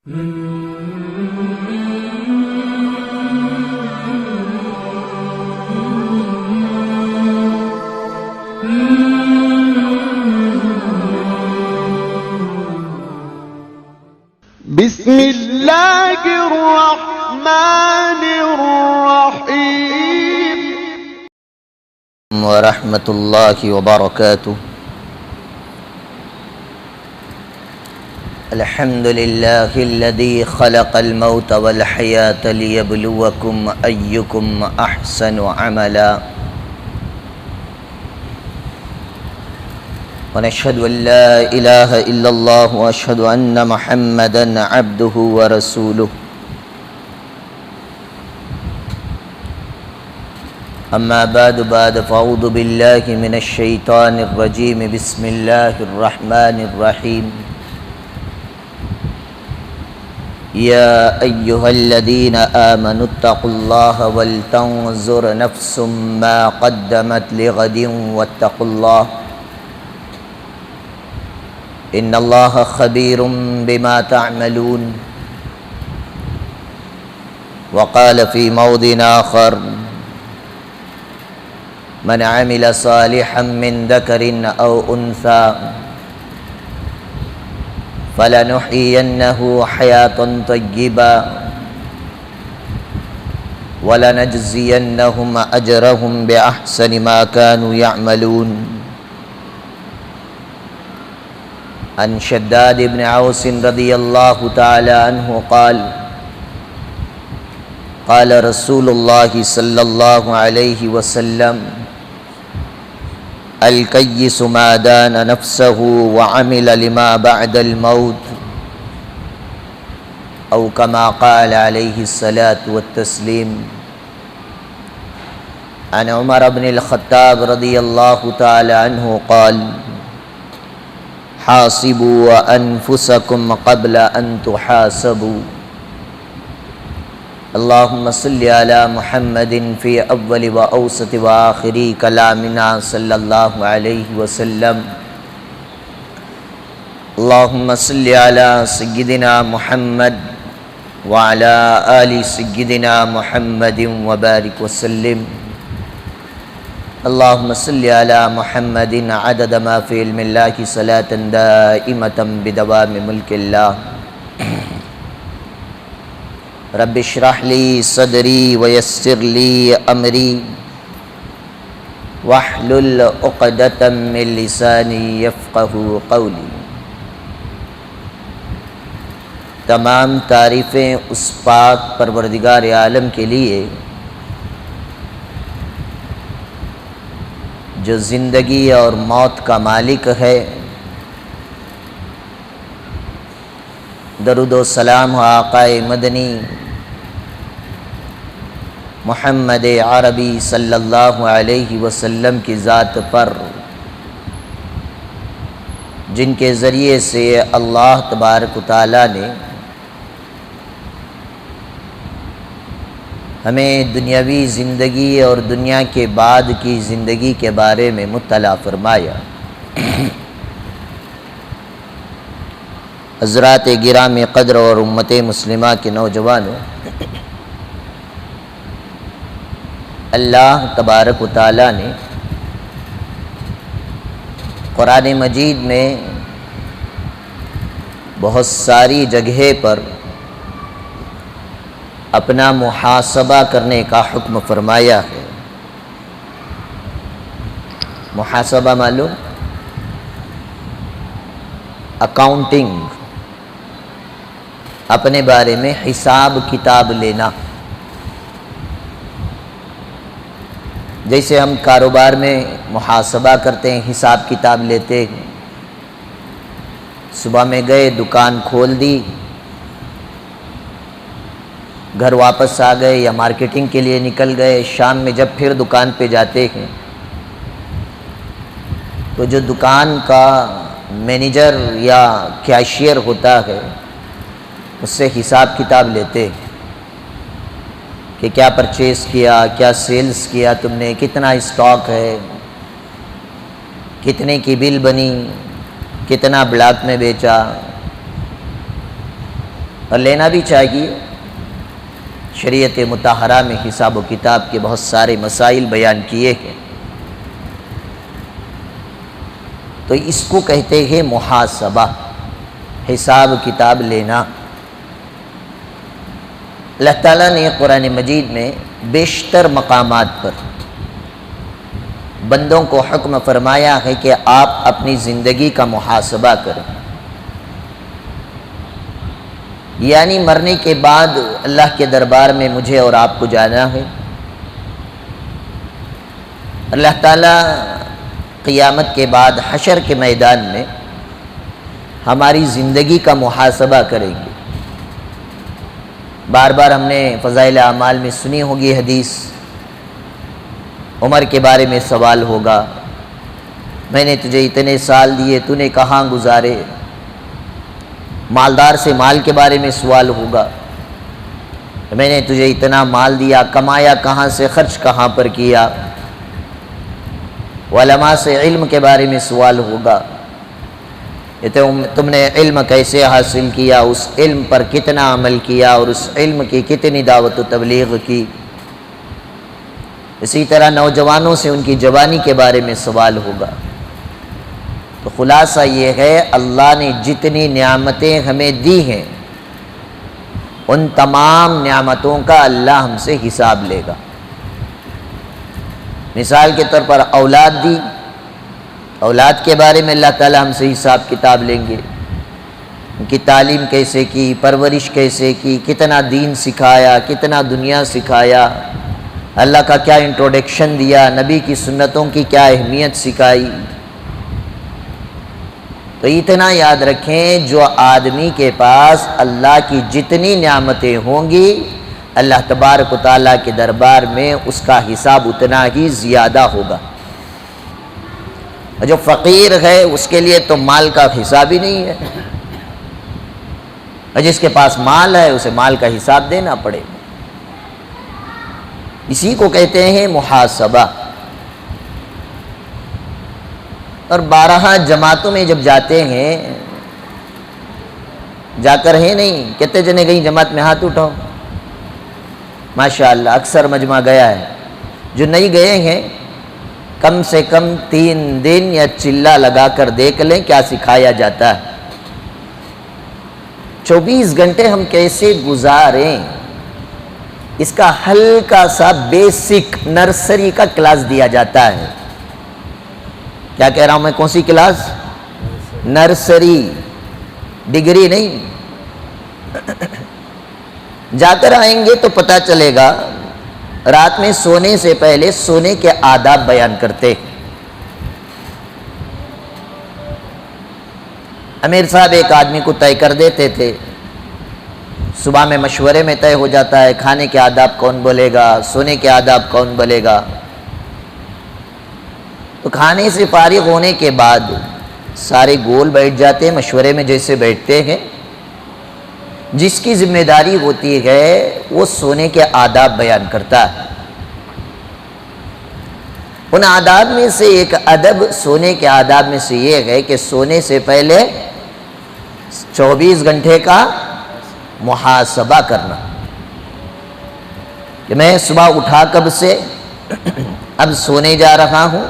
بسم اللہ الرحمن الرحیم ورحمۃ اللہ وبرکاتہ۔ الحمد للہ الذی خلق الموت والحیاة لیبلوکم ایکم احسن عملا، ونشهد ان لا الہ الا اللہ واشهد ان محمدا عبده ورسولہ۔ اما بعد فاعوذ باللہ من الشیطان الرجیم، بسم اللہ الرحمن الرحیم۔ یا ایہا الذین آمنوا اتقوا اللہ ولتنظر نفس ما قدمت لغد واتقوا اللہ ان اللہ خبیر بما تعملون۔ وقال فی موضع آخر من عمل صالحا من ذکر او انثى فلنحيينه حياة طيبة ولنجزينهم أجرهم بأحسن ما كانوا يعملون۔ عن شداد بن عوس رضي الله تعالى عنه قال قال رسول الله صلى الله عليه وسلم الکیس ما دان نفسه وعمل لما بعد الموت، او کما قال علیہ الصلاة والتسلیم۔ عن عمر بن الخطاب رضی اللہ تعالی عنہ قال حاسبوا انفسکم قبل ان تحاسبوا۔ اللہم صلی علی محمد فی اول و اوسط و آخری کلامنا صلی اللہ علیہ وسلم۔ اللہم صلی علی سیدنا محمد وعلی آل سیدنا محمد وبارک وسلم۔ اللہم صلی علی محمد عدد ما فی علم اللہ صلاة دائمة بدوام ملک اللہ۔ رب اشرح لی صدری ویسر لی امری واحلل عقدۃ من لسانی یفقہوا قولی۔ تمام تعریفیں اس پاک پروردگار عالم کے لیے جو زندگی اور موت کا مالک ہے۔ درود و سلام ہو آقا مدنی محمد عربی صلی اللہ علیہ وسلم کی ذات پر، جن کے ذریعے سے اللہ تبارک و تعالیٰ نے ہمیں دنیاوی زندگی اور دنیا کے بعد کی زندگی کے بارے میں مطلع فرمایا۔ حضرات گرامی قدر اور امت مسلمہ کے نوجوانوں، اللہ تبارک و تعالیٰ نے قرآن مجید میں بہت ساری جگہ پر اپنا محاسبہ کرنے کا حکم فرمایا ہے۔ محاسبہ معلوم؟ اکاؤنٹنگ، اپنے بارے میں حساب کتاب لینا۔ جیسے ہم کاروبار میں محاسبہ کرتے ہیں، حساب کتاب لیتے ہیں۔ صبح میں گئے، دکان کھول دی، گھر واپس آ گئے یا مارکیٹنگ کے لیے نکل گئے، شام میں جب پھر دکان پہ جاتے ہیں تو جو دکان کا مینیجر یا کیشیئر ہوتا ہے اس سے حساب کتاب لیتے ہیں کہ کیا پرچیز کیا، کیا سیلز کیا تم نے، کتنا اسٹاک ہے، کتنے کی بل بنی، کتنا بلاک میں بیچا۔ اور لینا بھی چاہیے۔ شریعت مطہرہ میں حساب و کتاب کے بہت سارے مسائل بیان کیے ہیں، تو اس کو کہتے ہیں محاسبہ، حساب کتاب لینا۔ اللہ تعالیٰ نے قرآن مجید میں بیشتر مقامات پر بندوں کو حکم فرمایا ہے کہ آپ اپنی زندگی کا محاسبہ کریں، یعنی مرنے کے بعد اللہ کے دربار میں مجھے اور آپ کو جانا ہے۔ اللہ تعالیٰ قیامت کے بعد حشر کے میدان میں ہماری زندگی کا محاسبہ کریں گے۔ بار بار ہم نے فضائل اعمال میں سنی ہوگی حدیث، عمر کے بارے میں سوال ہوگا، میں نے تجھے اتنے سال دیے، تو نے کہاں گزارے؟ مالدار سے مال کے بارے میں سوال ہوگا، میں نے تجھے اتنا مال دیا، کمایا کہاں سے، خرچ کہاں پر کیا؟ علماء سے علم کے بارے میں سوال ہوگا، تم نے علم کیسے حاصل کیا، اس علم پر کتنا عمل کیا اور اس علم کی کتنی دعوت و تبلیغ کی؟ اسی طرح نوجوانوں سے ان کی جوانی کے بارے میں سوال ہوگا۔ تو خلاصہ یہ ہے، اللہ نے جتنی نعمتیں ہمیں دی ہیں ان تمام نعمتوں کا اللہ ہم سے حساب لے گا۔ مثال کے طور پر اولاد دی، اولاد کے بارے میں اللہ تعالی ہم سے حساب کتاب لیں گے، ان کی تعلیم کیسے کی، پرورش کیسے کی، کتنا دین سکھایا، کتنا دنیا سکھایا، اللہ کا کیا انٹروڈکشن دیا، نبی کی سنتوں کی کیا اہمیت سکھائی۔ تو اتنا یاد رکھیں، جو آدمی کے پاس اللہ کی جتنی نعمتیں ہوں گی، اللہ تبارک و تعالیٰ کے دربار میں اس کا حساب اتنا ہی زیادہ ہوگا۔ جو فقیر ہے اس کے لیے تو مال کا حساب ہی نہیں ہے، اور جس کے پاس مال ہے اسے مال کا حساب دینا پڑے گا۔ اسی کو کہتے ہیں محاسبہ۔ اور 12 جماعتوں میں جب جاتے ہیں، جا کر ہے نہیں، کتنے جنے گئی جماعت میں ہاتھ اٹھاؤ؟ ماشاءاللہ اکثر مجمع گیا ہے۔ جو نہیں گئے ہیں کم سے کم 3 دن یا چلہ لگا کر دیکھ لیں کیا سکھایا جاتا ہے۔ 24 گھنٹے ہم کیسے گزاریں، اس کا ہلکا سا بیسک نرسری کا کلاس دیا جاتا ہے۔ کیا کہہ رہا ہوں میں، کون سی کلاس؟ نرسری، ڈگری نہیں۔ جا کر آئیں گے تو پتہ چلے گا، رات میں سونے سے پہلے سونے کے آداب بیان کرتے۔ امیر صاحب ایک آدمی کو طے کر دیتے تھے، صبح میں مشورے میں طے ہو جاتا ہے کھانے کے آداب کون بولے گا، سونے کے آداب کون بولے گا۔ تو کھانے سے فارغ ہونے کے بعد سارے گول بیٹھ جاتے ہیں، مشورے میں جیسے بیٹھتے ہیں۔ جس کی ذمہ داری ہوتی ہے وہ سونے کے آداب بیان کرتا ہے۔ ان آداب میں سے ایک ادب سونے کے آداب میں سے یہ ہے کہ سونے سے پہلے 24 گھنٹے کا محاسبہ کرنا، کہ میں صبح اٹھا کب سے اب سونے جا رہا ہوں،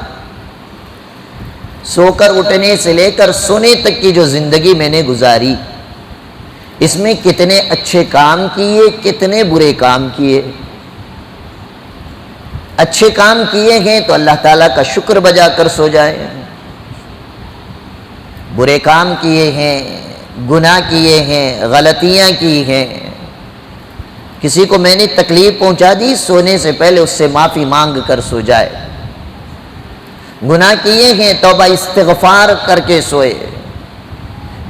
سو کر اٹھنے سے لے کر سونے تک کی جو زندگی میں نے گزاری، اس میں کتنے اچھے کام کیے، کتنے برے کام کیے۔ اچھے کام کیے ہیں تو اللہ تعالیٰ کا شکر بجا کر سو جائیں، برے کام کیے ہیں، گناہ کیے ہیں، غلطیاں کی ہیں، کسی کو میں نے تکلیف پہنچا دی، سونے سے پہلے اس سے معافی مانگ کر سو جائے۔ گناہ کیے ہیں، توبہ استغفار کر کے سوئے۔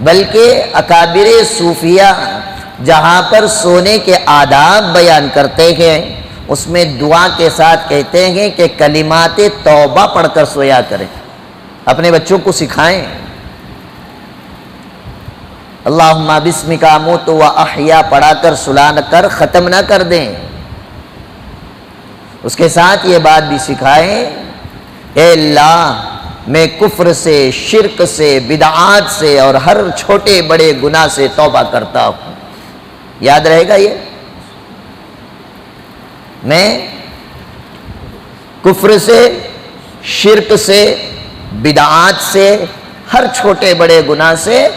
بلکہ اکابر صوفیہ جہاں پر سونے کے آداب بیان کرتے ہیں، اس میں دعا کے ساتھ کہتے ہیں کہ کلمات توبہ پڑھ کر سویا کریں، اپنے بچوں کو سکھائیں۔ اللہم بسمک اموت و احیا پڑھا کر سلا کر ختم نہ کر دیں۔ اس کے ساتھ یہ بات بھی سکھائیں، اے اللہ میں کفر سے، شرک سے، بدعات سے اور ہر چھوٹے بڑے گناہ سے توبہ کرتا ہوں۔ یاد رہے گا یہ؟ میں کفر سے، شرک سے، بدعات سے، ہر چھوٹے بڑے گناہ سے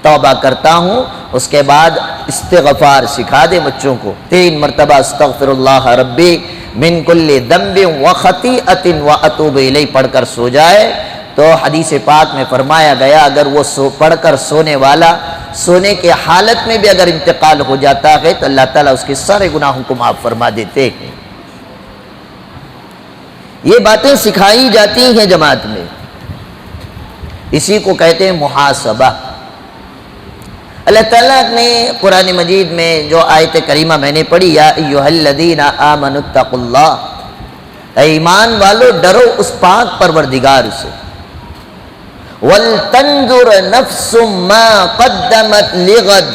توبہ کرتا ہوں. اس کے بعد استغفار سکھا دے بچوں کو. 3 مرتبہ استغفر اللہ ربی من کل ذنب وخطیئۃ واتوب الیہ پڑھ کر سو جائے تو حدیث پاک میں فرمایا گیا اگر وہ پڑھ کر سونے والا سونے کے حالت میں بھی اگر انتقال ہو جاتا ہے تو اللہ تعالیٰ اس کے سارے گناہوں کو معاف فرما دیتے ہیں. یہ باتیں سکھائی جاتی ہیں جماعت میں. اسی کو کہتے ہیں محاسبہ. اللہ تعالیٰ نے قرآن مجید میں جو آیت کریمہ میں نے پڑھی، یا ایھا الذین آمنوا اتقوا اللہ، اے ایمان والو ڈرو اس پاک پروردگار سے. وَلْتَنْظُرْ نَفْسٌ مَّا قَدَّمَتْ لِغَدٍ،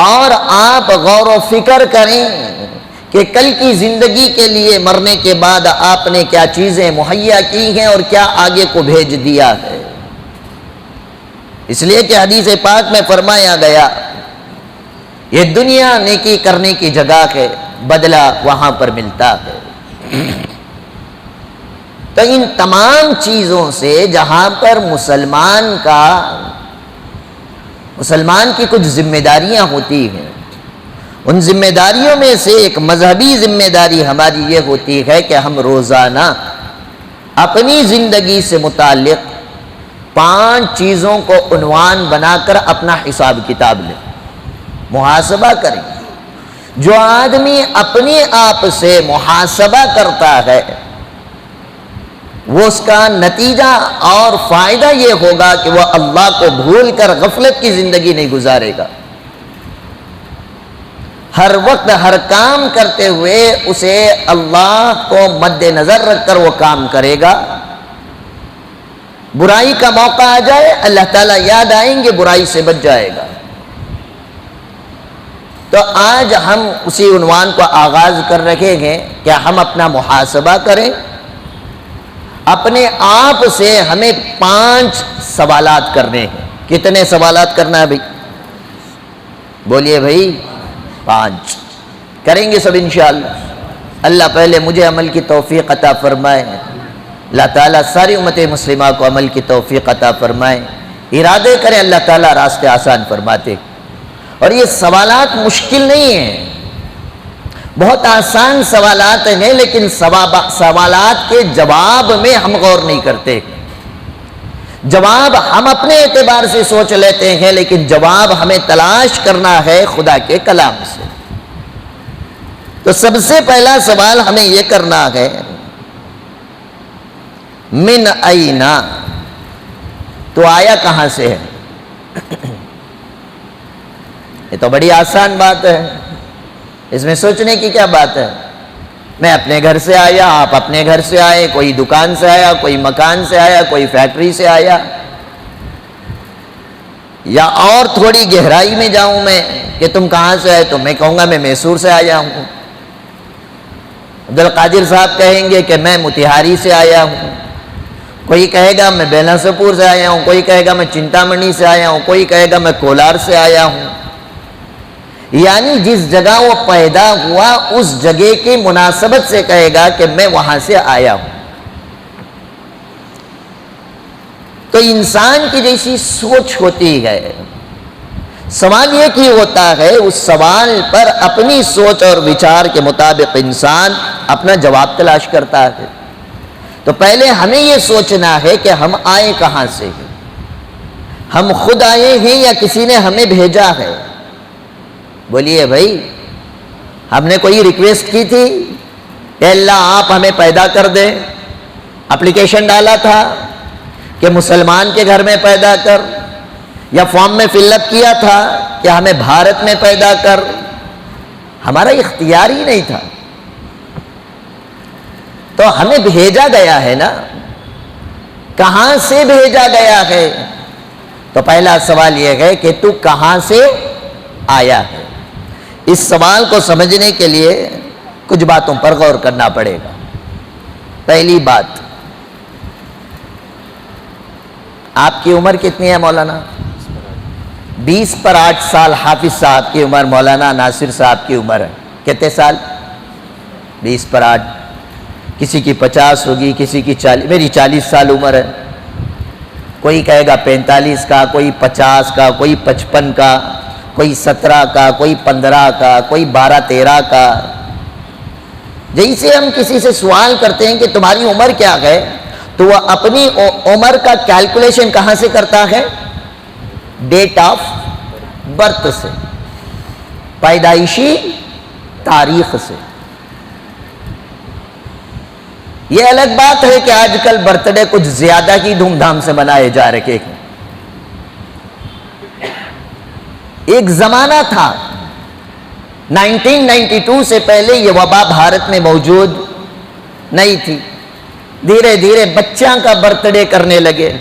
اور آپ غور و فکر کریں کہ کل کی زندگی کے لیے مرنے کے بعد آپ نے کیا چیزیں مہیا کی ہیں اور کیا آگے کو بھیج دیا ہے. اس لیے کہ حدیث پاک میں فرمایا گیا یہ دنیا نیکی کرنے کی جگہ ہے، بدلہ وہاں پر ملتا ہے. تو ان تمام چیزوں سے جہاں پر مسلمان کی کچھ ذمہ داریاں ہوتی ہیں، ان ذمہ داریوں میں سے ایک مذہبی ذمہ داری ہماری یہ ہوتی ہے کہ ہم روزانہ اپنی زندگی سے متعلق 5 چیزوں کو عنوان بنا کر اپنا حساب کتاب لیں، محاسبہ کریں. جو آدمی اپنے آپ سے محاسبہ کرتا ہے وہ اس کا نتیجہ اور فائدہ یہ ہوگا کہ وہ اللہ کو بھول کر غفلت کی زندگی نہیں گزارے گا. ہر وقت ہر کام کرتے ہوئے اسے اللہ کو مد نظر رکھ کر وہ کام کرے گا. برائی کا موقع آ جائے اللہ تعالیٰ یاد آئیں گے، برائی سے بچ جائے گا. تو آج ہم اسی عنوان کو آغاز کر رکھے ہیں کہ ہم اپنا محاسبہ کریں. اپنے آپ سے ہمیں 5 سوالات کرنے ہیں. کتنے سوالات کرنا ہے بھائی؟ بولیے بھائی. 5 کریں گے سب انشاءاللہ. اللہ پہلے مجھے عمل کی توفیق عطا فرمائے. اللہ تعالیٰ ساری امت مسلمہ کو عمل کی توفیق عطا فرمائے. ارادے کریں اللہ تعالیٰ راستے آسان فرماتے. اور یہ سوالات مشکل نہیں ہیں، بہت آسان سوالات ہیں، لیکن سوالات کے جواب میں ہم غور نہیں کرتے. جواب ہم اپنے اعتبار سے سوچ لیتے ہیں، لیکن جواب ہمیں تلاش کرنا ہے خدا کے کلام سے. تو سب سے پہلا سوال ہمیں یہ کرنا ہے من این، تو آیا کہاں سے ہے؟ یہ تو بڑی آسان بات ہے، اس میں سوچنے کی کیا بات ہے؟ میں اپنے گھر سے آیا، آپ اپنے گھر سے آئے، کوئی دکان سے آیا، کوئی مکان سے آیا، کوئی فیکٹری سے آیا. یا اور تھوڑی گہرائی میں جاؤں میں کہ تم کہاں سے آئے تو میں کہوں گا میں میسور سے آیا ہوں. عبدالقادر صاحب کہیں گے کہ میں موتیہاری سے آیا ہوں. کوئی کہے گا میں بیلا سپور سے آیا ہوں، کوئی کہے گا میں چنتامنی سے آیا ہوں، کوئی کہے گا میں کولار سے آیا ہوں. یعنی جس جگہ وہ پیدا ہوا اس جگہ کی مناسبت سے کہے گا کہ میں وہاں سے آیا ہوں. تو انسان کی جیسی سوچ ہوتی ہے. سوال یہ کہ ہوتا ہے اس سوال پر اپنی سوچ اور وچار کے مطابق انسان اپنا جواب تلاش کرتا ہے. تو پہلے ہمیں یہ سوچنا ہے کہ ہم آئے کہاں سے ہیں. ہم خود آئے ہیں یا کسی نے ہمیں بھیجا ہے؟ بولیے بھائی. ہم نے کوئی ریکویسٹ کی تھی کہ اللہ آپ ہمیں پیدا کر دیں؟ اپلیکیشن ڈالا تھا کہ مسلمان کے گھر میں پیدا کر، یا فارم میں فل اپ کیا تھا کہ ہمیں بھارت میں پیدا کر؟ ہمارا اختیار ہی نہیں تھا. تو ہمیں بھیجا گیا ہے نا. کہاں سے بھیجا گیا ہے؟ تو پہلا سوال یہ ہے کہ تو کہاں سے آیا ہے. اس سوال کو سمجھنے کے لیے کچھ باتوں پر غور کرنا پڑے گا. پہلی بات، آپ کی عمر کتنی ہے مولانا؟ 20 پر 8 سال حافظ صاحب کی عمر، مولانا ناصر صاحب کی عمر ہے. کتنے سال؟ 20 پر 8. کسی کی 50 ہوگی، کسی کی 40. میری 40 سال عمر ہے. کوئی کہے گا 45 کا، کوئی 50 کا، کوئی 55 کا، کوئی 17 کا، کوئی 15 کا، کوئی 12-13 کا. جیسے ہم کسی سے سوال کرتے ہیں کہ تمہاری عمر کیا ہے، تو وہ اپنی عمر کا کیلکولیشن کہاں سے کرتا ہے؟ ڈیٹ آف برتھ سے، پیدائشی تاریخ سے. یہ الگ بات ہے کہ آج کل برتھ ڈے کچھ زیادہ ہی دھوم دھام سے منائے جا رہے ہیں. ایک زمانہ تھا 1992 سے پہلے یہ وبا بھارت میں موجود نہیں تھی. دھیرے دھیرے بچوں کا برتھ ڈے کرنے لگے.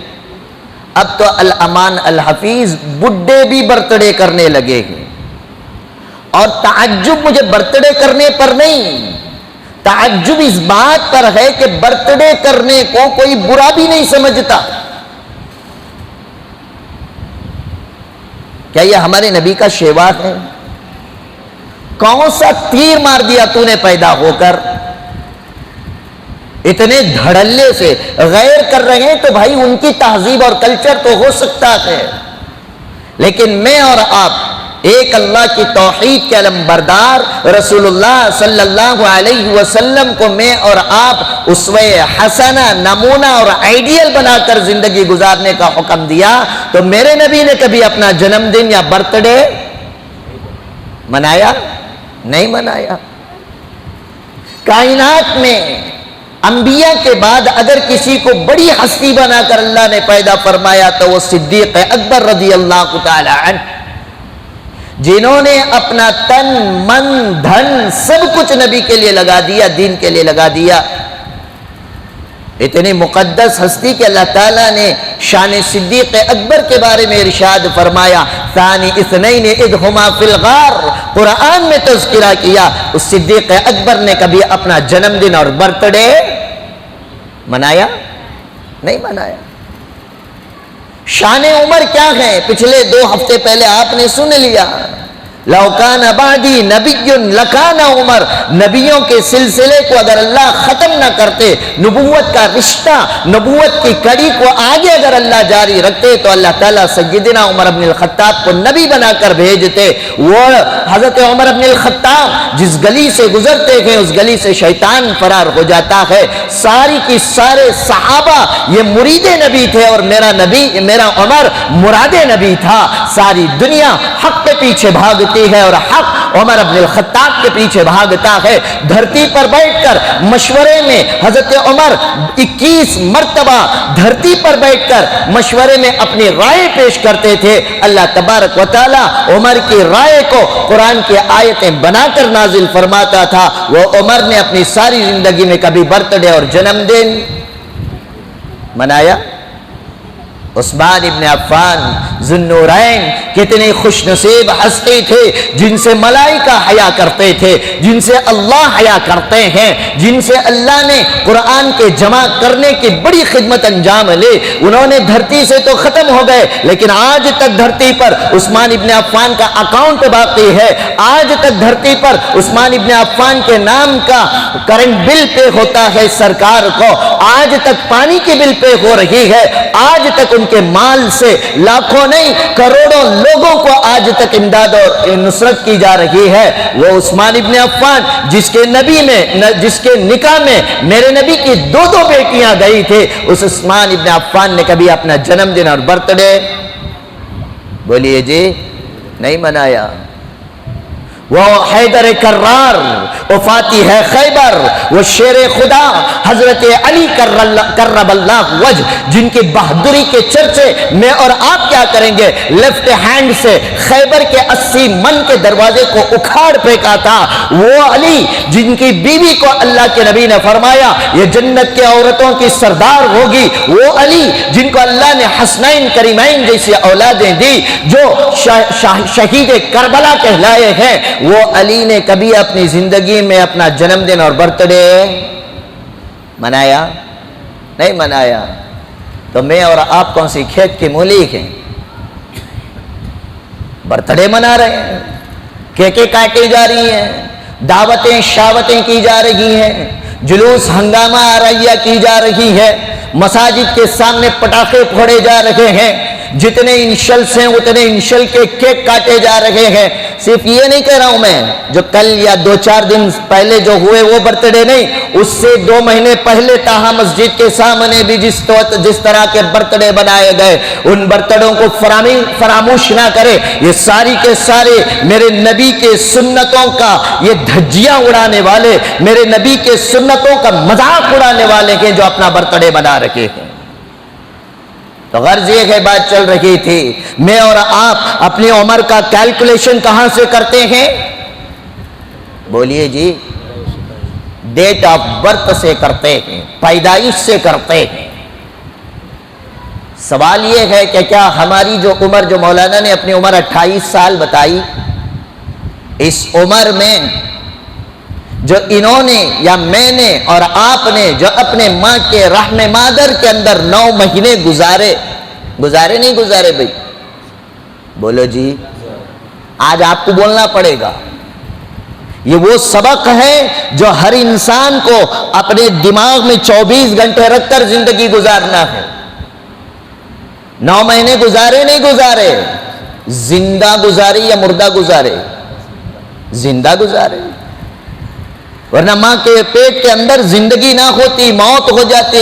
اب تو الامان الحفیظ بڈھے بھی برتھ ڈے کرنے لگے ہیں. اور تعجب مجھے برتھ ڈے کرنے پر نہیں، تعجب اس بات پر ہے کہ برتھ ڈے کرنے کو کوئی برا بھی نہیں سمجھتا. کیا یہ ہمارے نبی کا شیوا ہے؟ کون سا تیر مار دیا تو نے پیدا ہو کر؟ اتنے دھڑلے سے غیر کر رہے ہیں تو بھائی ان کی تہذیب اور کلچر تو ہو سکتا ہے، لیکن میں اور آپ ایک اللہ کی توحید کے علم بردار رسول اللہ صلی اللہ علیہ وسلم کو میں اور آپ اسوہ حسنہ، نمونہ اور آئیڈیل بنا کر زندگی گزارنے کا حکم دیا. تو میرے نبی نے کبھی اپنا جنم دن یا برتھ ڈے منایا؟ نہیں منایا. کائنات میں انبیاء کے بعد اگر کسی کو بڑی ہستی بنا کر اللہ نے پیدا فرمایا تو وہ صدیق اکبر رضی اللہ تعالی عنہ، جنہوں نے اپنا تن من دھن سب کچھ نبی کے لیے لگا دیا، دین کے لیے لگا دیا. اتنی مقدس ہستی کہ اللہ تعالیٰ نے شان صدیق اکبر کے بارے میں ارشاد فرمایا، ثانی اثنین اذ ہما فی الغار. قرآن میں تذکرہ کیا. اس صدیق اکبر نے کبھی اپنا جنم دن اور برتھ ڈے منایا؟ نہیں منایا. شان عمر کیا ہے؟ پچھلے 2 ہفتے پہلے آپ نے سن لیا، لو کان بعدی نبی لکان عمر. نبیوں کے سلسلے کو اگر اللہ ختم نہ کرتے، نبوت کا رشتہ، نبوت کی کڑی کو آگے اگر اللہ جاری رکھتے تو اللہ تعالیٰ سیدنا عمر بن الخطاب کو نبی بنا کر بھیجتے. وہ حضرت عمر بن الخطاب جس گلی سے گزرتے ہیں اس گلی سے شیطان فرار ہو جاتا ہے. ساری کی سارے صحابہ یہ مرید نبی تھے اور میرا نبی، میرا عمر مراد نبی تھا. ساری دنیا حق کے پیچھے بھاگتی ہے اور حق عمر بن الخطاب کے پیچھے بھاگتا ہے. دھرتی پر بیٹھ کر مشورے میں حضرت عمر 21 مرتبہ دھرتی پر بیٹھ کر مشورے میں اپنی رائے پیش کرتے تھے. اللہ تبارک و تعالی عمر کی رائے کو قرآن کی آیتیں بنا کر نازل فرماتا تھا. وہ عمر نے اپنی ساری زندگی میں کبھی برتھ ڈے اور جنم دن منایا؟ عثمان ابن عفان ذوالنورین کتنے خوش نصیب ہستی تھے جن سے ملائکہ حیا کرتے تھے، جن سے اللہ حیا کرتے ہیں، جن سے اللہ نے قرآن کے جمع کرنے کی بڑی خدمت انجام لی. انہوں نے دھرتی سے تو ختم ہو گئے لیکن آج تک دھرتی پر عثمان ابن عفان کا اکاؤنٹ باقی ہے. آج تک دھرتی پر عثمان ابن عفان کے نام کا کرنٹ بل پے ہوتا ہے سرکار کو. آج تک پانی کی بل پے ہو رہی ہے. آج تک ان کے مال سے لاکھوں نہیں کروڑوں لوگوں کو آج تک امداد اور نصرت کی جا رہی ہے. وہ عثمان ابن عفان جس کے نکاح میں میرے نبی کی 2 بیٹیاں گئی تھے، اس عثمان ابن عفان نے کبھی اپنا جنم دن اور برتھ ڈے بولیے جی نہیں منایا. وہ حیدر کرار، وہ فاتح ہے خیبر، وہ شیر خدا حضرت علی کرب اللہ وجہ، جن کی بہادری کے چرچے میں اور آپ کیا کریں گے. لیفٹ ہینڈ سے خیبر کے 80 من کے دروازے کو اکھاڑ پھینکا تھا. وہ علی جن کی بیوی کو اللہ کے نبی نے فرمایا یہ جنت کے عورتوں کی سردار ہوگی. وہ علی جن کو اللہ نے حسنین کریمین جیسی اولادیں دی، جو شہید کربلا کہلائے ہیں. وہ علی نے کبھی اپنی زندگی میں اپنا جنم دن اور برتھ ڈے منایا؟ نہیں منایا. تو میں اور آپ کون سی کھیت کے مولی ہیں؟ برتھ ڈے منا رہے ہیں، کیکیں کاٹی جا رہی ہیں، دعوتیں شاوتیں کی جا رہی ہیں، جلوس ہنگامہ آرائیہ کی جا رہی ہے، مساجد کے سامنے پٹاخے پھوڑے جا رہے ہیں، جتنے انشلس ہیں اتنے انشل کے کیک کاٹے جا رہے ہیں۔ صرف یہ نہیں کہہ رہا ہوں میں، جو کل یا 2-4 دن پہلے جو ہوئے وہ برتھ ڈے نہیں، اس سے 2 مہینے پہلے تاہا مسجد کے سامنے بھی جس طرح کے برتھ ڈے بنائے گئے، ان برتھ ڈوں کو فراموش نہ کرے۔ یہ ساری کے سارے میرے نبی کے سنتوں کا یہ دھجیاں اڑانے والے، میرے نبی کے سنتوں کا مذاق اڑانے والے ہیں جو اپنا برتھ ڈے بنا رکھے ہیں۔ تو غرض یہ ہے بات چل رہی تھی، میں اور آپ اپنی عمر کا کیلکولیشن کہاں سے کرتے ہیں؟ بولیے جی، ڈیٹ آف برتھ سے کرتے ہیں، پیدائش سے کرتے ہیں۔ سوال یہ ہے کہ کیا ہماری جو عمر، جو مولانا نے اپنی عمر 28 سال بتائی، اس عمر میں جو انہوں نے یا میں نے اور آپ نے جو اپنے ماں کے رحم مادر کے اندر 9 مہینے گزارے نہیں گزارے بھائی؟ بولو جی، آج آپ کو بولنا پڑے گا۔ یہ وہ سبق ہے جو ہر انسان کو اپنے دماغ میں 24 گھنٹے رکھ کر زندگی گزارنا ہے۔ 9 مہینے گزارے نہیں گزارے، زندہ گزارے یا مردہ گزارے؟ زندہ گزارے، ورنہ ماں کے پیٹ کے اندر زندگی نہ ہوتی، موت ہو جاتی۔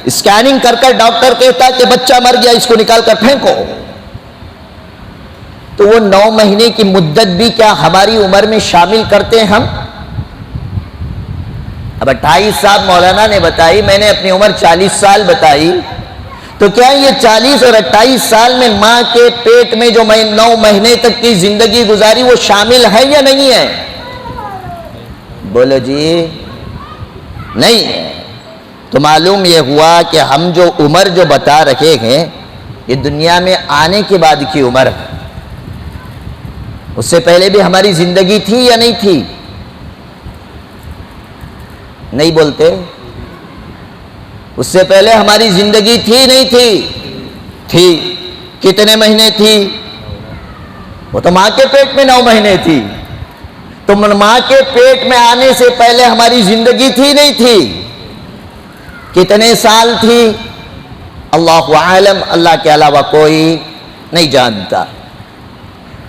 اسکیننگ کر کر ڈاکٹر کہتا کہ بچہ مر گیا، اس کو نکال کر پھینکو۔ تو وہ 9 مہینے کی مدت بھی کیا ہماری عمر میں شامل کرتے ہیں ہم؟ اب 28 سال مولانا نے بتائی، میں نے اپنی عمر 40 سال بتائی، تو کیا یہ 40 اور 28 سال میں ماں کے پیٹ میں جو میں 9 مہینے تک کی زندگی گزاری وہ شامل ہے یا نہیں ہے؟ بولو جی، نہیں ہے۔ تو معلوم یہ ہوا کہ ہم جو عمر جو بتا رکھے ہیں یہ دنیا میں آنے کے بعد کی عمر ہے۔ اس سے پہلے بھی ہماری زندگی تھی یا نہیں تھی؟ نہیں بولتے؟ اس سے پہلے ہماری زندگی تھی نہیں تھی؟ تھی۔ کتنے مہینے تھی؟ وہ تو ماں کے پیٹ میں 9 مہینے تھی۔ تو ماں کے پیٹ میں آنے سے پہلے ہماری زندگی تھی نہیں تھی؟ کتنے سال تھی؟ اللہ عالم، اللہ کے علاوہ کوئی نہیں جانتا۔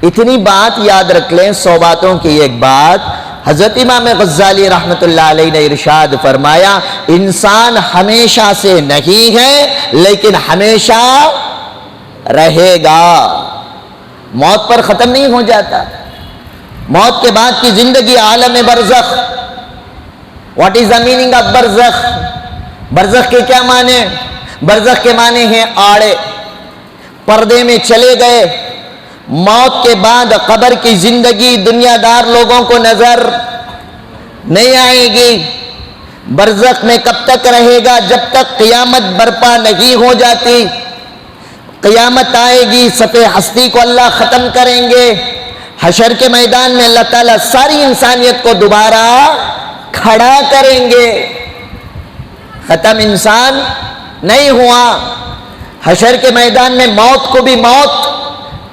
اتنی بات یاد رکھ لیں، 100 باتوں کی ایک بات۔ حضرت امام غزالی رحمت اللہ علیہ نے ارشاد فرمایا، انسان ہمیشہ سے نہیں ہے لیکن ہمیشہ رہے گا۔ موت پر ختم نہیں ہو جاتا۔ موت کے بعد کی زندگی عالم برزخ۔ What is the meaning of برزخ؟ برزخ کے کیا معنی؟ برزخ کے معنی ہیں آڑے، پردے میں چلے گئے۔ موت کے بعد قبر کی زندگی دنیا دار لوگوں کو نظر نہیں آئے گی۔ برزخ میں کب تک رہے گا؟ جب تک قیامت برپا نہیں ہو جاتی۔ قیامت آئے گی، صفحہ ہستی کو اللہ ختم کریں گے، حشر کے میدان میں اللہ تعالیٰ ساری انسانیت کو دوبارہ کھڑا کریں گے۔ ختم انسان نہیں ہوا۔ حشر کے میدان میں موت کو بھی موت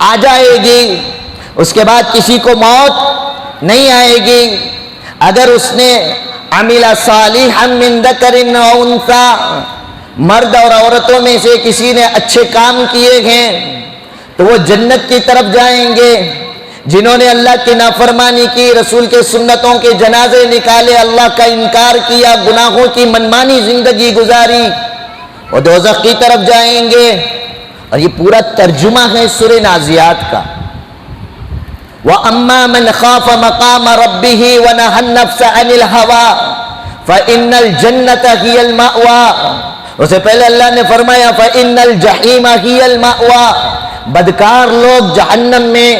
آ جائے گی، اس کے بعد کسی کو موت نہیں آئے گی۔ اگر اس نے عمل صالحا من ذکر و انثی، مرد اور عورتوں میں سے کسی نے اچھے کام کیے ہیں تو وہ جنت کی طرف جائیں گے۔ جنہوں نے اللہ کی نافرمانی کی، رسول کے سنتوں کے جنازے نکالے، اللہ کا انکار کیا، گناہوں کی منمانی زندگی گزاری، وہ دوزخ کی طرف جائیں گے۔ اور یہ پورا ترجمہ ہے سورہ نازیات کا۔ وَأَمَّا مَنْ خَافَ مَقَامَ رَبِّهِ وَنَهَى النَّفْسَ عَنِ الْهَوَىٰ فَإِنَّ الْجَنَّةَ هِيَ الْمَأْوَىٰ۔ اس سے پہلے اللہ نے فرمایا فَإِنَّ الْجَحِيمَ هِيَ الْمَأْوَىٰ۔ بدکار لوگ جہنم میں،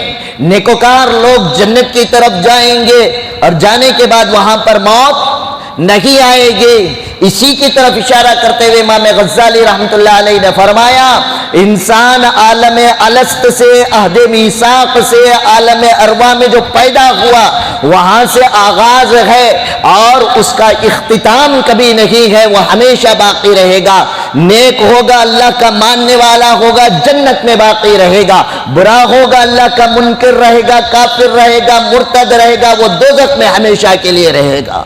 نیکوکار لوگ جنت کی طرف جائیں گے، اور جانے کے بعد وہاں پر موت نہیں آئے گی۔ اسی کی طرف اشارہ کرتے ہوئے امام غزالی رحمت اللہ علیہ نے فرمایا انسان عالم الست سے، عہد میثاق سے، عالم ارواح میں جو پیدا ہوا وہاں سے آغاز ہے اور اس کا اختتام کبھی نہیں ہے، وہ ہمیشہ باقی رہے گا۔ نیک ہوگا اللہ کا ماننے والا ہوگا جنت میں باقی رہے گا، برا ہوگا اللہ کا منکر رہے گا، کافر رہے گا، مرتد رہے گا، وہ دوزخ میں ہمیشہ کے لیے رہے گا۔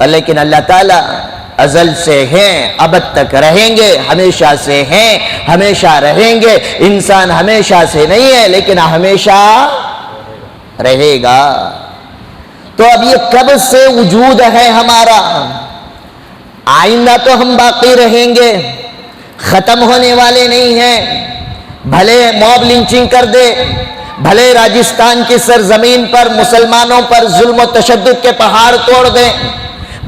لیکن اللہ تعالیٰ ازل سے ہیں، ابد تک رہیں گے، ہمیشہ سے ہیں، ہمیشہ رہیں گے۔ انسان ہمیشہ سے نہیں ہے لیکن ہمیشہ رہے گا۔ تو اب یہ کب سے وجود ہے ہمارا؟ آئندہ تو ہم باقی رہیں گے، ختم ہونے والے نہیں ہیں۔ بھلے موب لنچنگ کر دے، بھلے راجستھان کی سرزمین پر مسلمانوں پر ظلم و تشدد کے پہاڑ توڑ دیں،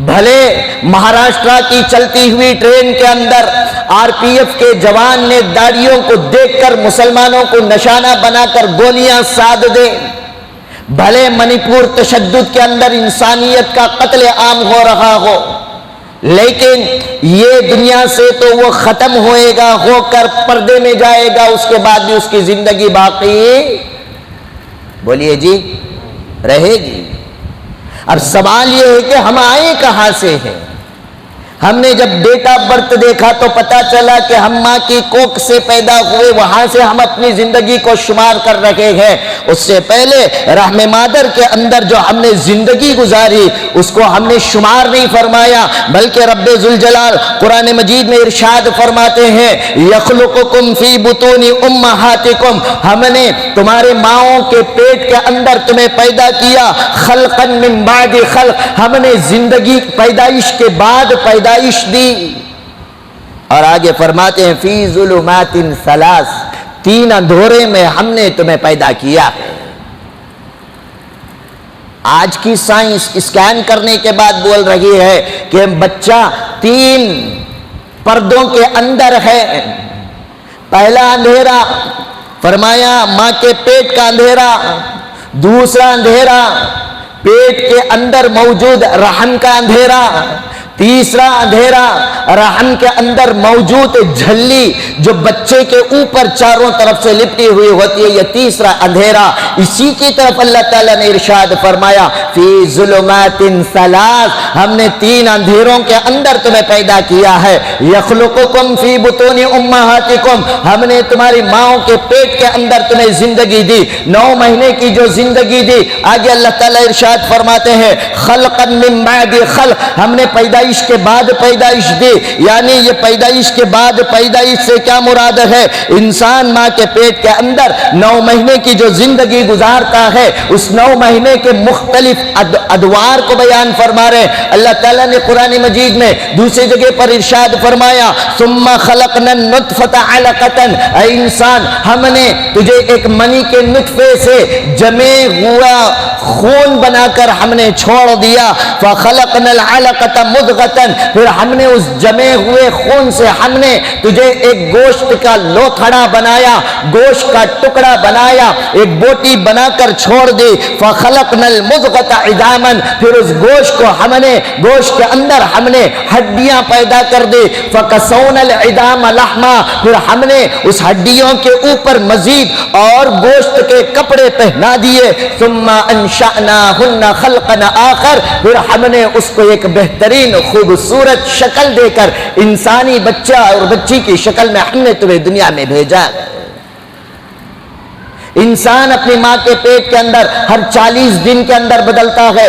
بھلے مہاراشٹرا کی چلتی ہوئی ٹرین کے اندر آر پی ایف کے جوان نے داڑیوں کو دیکھ کر مسلمانوں کو نشانہ بنا کر گولیاں ساد دے، بھلے منی پور تشدد کے اندر انسانیت کا قتل عام ہو رہا ہو، لیکن یہ دنیا سے تو وہ ختم ہوئے گا، ہو کر پردے میں جائے گا، اس کے بعد بھی اس کی زندگی باقی بولیے جی رہے گی۔ اب سوال یہ ہے کہ ہم آئے کہاں سے ہیں؟ ہم نے جب ڈیٹ آف برتھ دیکھا تو پتا چلا کہ ہم ماں کی کوکھ سے پیدا ہوئے، وہاں سے ہم اپنی زندگی کو شمار کر رکھے ہیں۔ اس سے پہلے رحم مادر کے اندر جو ہم نے زندگی گزاری اس کو ہم نے شمار نہیں فرمایا، بلکہ رب ذوالجلال قرآن مجید میں ارشاد فرماتے ہیں یخلقکم فی بطون امہاتکم، ہم نے تمہارے ماؤں کے پیٹ کے اندر تمہیں پیدا کیا، خلقا من بعد خلق، ہم نے زندگی پیدائش کے بعد پیدائش دی۔ اور آگے فرماتے ہیں فی ظلمات ثلاث، تین اندھورے میں ہم نے تمہیں پیدا کیا۔ آج کی سائنس اسکین کرنے کے بعد بول رہی ہے کہ بچہ تین پردوں کے اندر ہے۔ پہلا اندھیرا فرمایا ماں کے پیٹ کا اندھیرا، دوسرا اندھیرا پیٹ کے اندر موجود رحم کا اندھیرا، تیسرا اندھیرا رحم کے اندر موجود جھلی جو بچے کے اوپر چاروں طرف سے لپٹی ہوئی ہوتی ہے، یہ تیسرا اندھیرا۔ اسی کی طرف اللہ تعالیٰ نے ارشاد فرمایا فی ظلمات ثلاث، ہم نے تین اندھیروں کے اندر تمہیں پیدا کیا ہے۔ یخلقکم فی بطون امہاتکم، ہم نے تمہاری ماؤں کے پیٹ کے اندر تمہیں زندگی دی، 9 مہینے کی جو زندگی دی۔ آگے اللہ تعالیٰ ارشاد فرماتے ہیں خلقا من بعد خلق، ہم نے پیدائش کے بعد پیدائش دی، یعنی یہ پیدائش کے بعد پیدائش سے کیا مراد ہے؟ انسان ماں کے پیٹ کے اندر 9 مہینے کی جو زندگی گزارتا ہے، اس 9 مہینے کے مختلف ادوار کو بیان فرما رہے ہیں۔ اللہ تعالیٰ نے قرآن مجید میں دوسری جگہ پر ارشاد فرمایا ثم خلقنا النطفة علقة، اے انسان ہم نے تجھے ایک منی کے نطفے سے جمے ہوا خون بنا کر ہم نے چھوڑ دیا، فخلقنا العلقة مضغة، پھر ہم نے اس جمے ہوئے خون سے ہم نے تجھے ایک گوشت کا لوتھڑا بنایا، گوشت کا ٹکڑا بنایا، ایک بوٹی بنا کر چھوڑ دی، فخلقنا المضغة عظاما، پھر اس گوشت کو ہم نے گوشت کے اندر ہم نے ہڈیاں پیدا کر دی، فکسونا العظام لحما، پھر ہم نے اس ہڈیوں کے اوپر مزید اور گوشت کے کپڑے پہنا دیے، ثم انشأناہن خلقا آخر، پھر ہم نے اس کو ایک بہترین خوبصورت شکل دے کر انسانی بچہ اور بچی کی شکل میں ہم نے تمہیں دنیا میں بھیجا۔ انسان اپنی ماں کے پیٹ کے اندر ہر 40 دن کے اندر بدلتا ہے،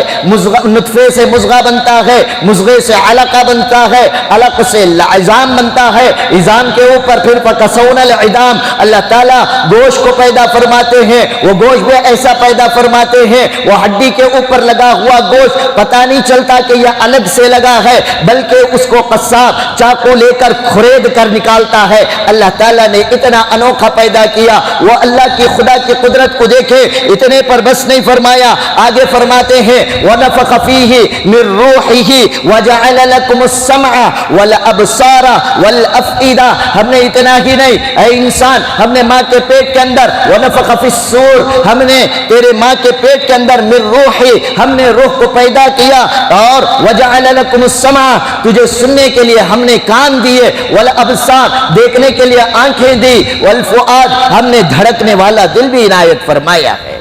نطفے سے مضغہ بنتا ہے، مضغے سے علقہ بنتا ہے، علق سے عظام بنتا ہے، عظام کے اوپر پھر فکسونا العظام، اللہ تعالیٰ گوشت کو پیدا فرماتے ہیں، وہ گوشت بھی ایسا پیدا فرماتے ہیں، وہ ہڈی کے اوپر لگا ہوا گوشت پتہ نہیں چلتا کہ یہ الگ سے لگا ہے، بلکہ اس کو قصاب چاقو لے کر کھرید کر نکالتا ہے۔ اللہ تعالیٰ نے اتنا انوکھا پیدا کیا، وہ اللہ کی خدا اللہ کی قدرت کو دیکھے، اتنے پر بس نہیں فرمایا، آگے فرماتے ہیں وَنَفَخَ فِيهِ مِن رُوحِهِ وَجَعَلَ لَكُمُ السَّمْعَ وَالْأَبْصَارَ وَالْأَفْئِدَةَ۔ ہم نے اتنا ہی نہیں، اے انسان، ہم نے ماں کے پیٹ کے اندر وَنَفَخَ فِي الصُّورِ، ہم نے تیرے ماں کے پیٹ کے اندر مِن رُوحِ، ہم نے روح کو پیدا کیا، اور وَجَعَلَ لَكُمُ السَّمْعَ، تجھے سننے کے لیے ہم نے کان دیے، وَالْأَبْصَارَ، دیکھنے کے لیے آنکھیں دی، وَالْفُؤَادَ، ہم نے دھڑکنے والا دل بھی عنایت فرمایا ہے۔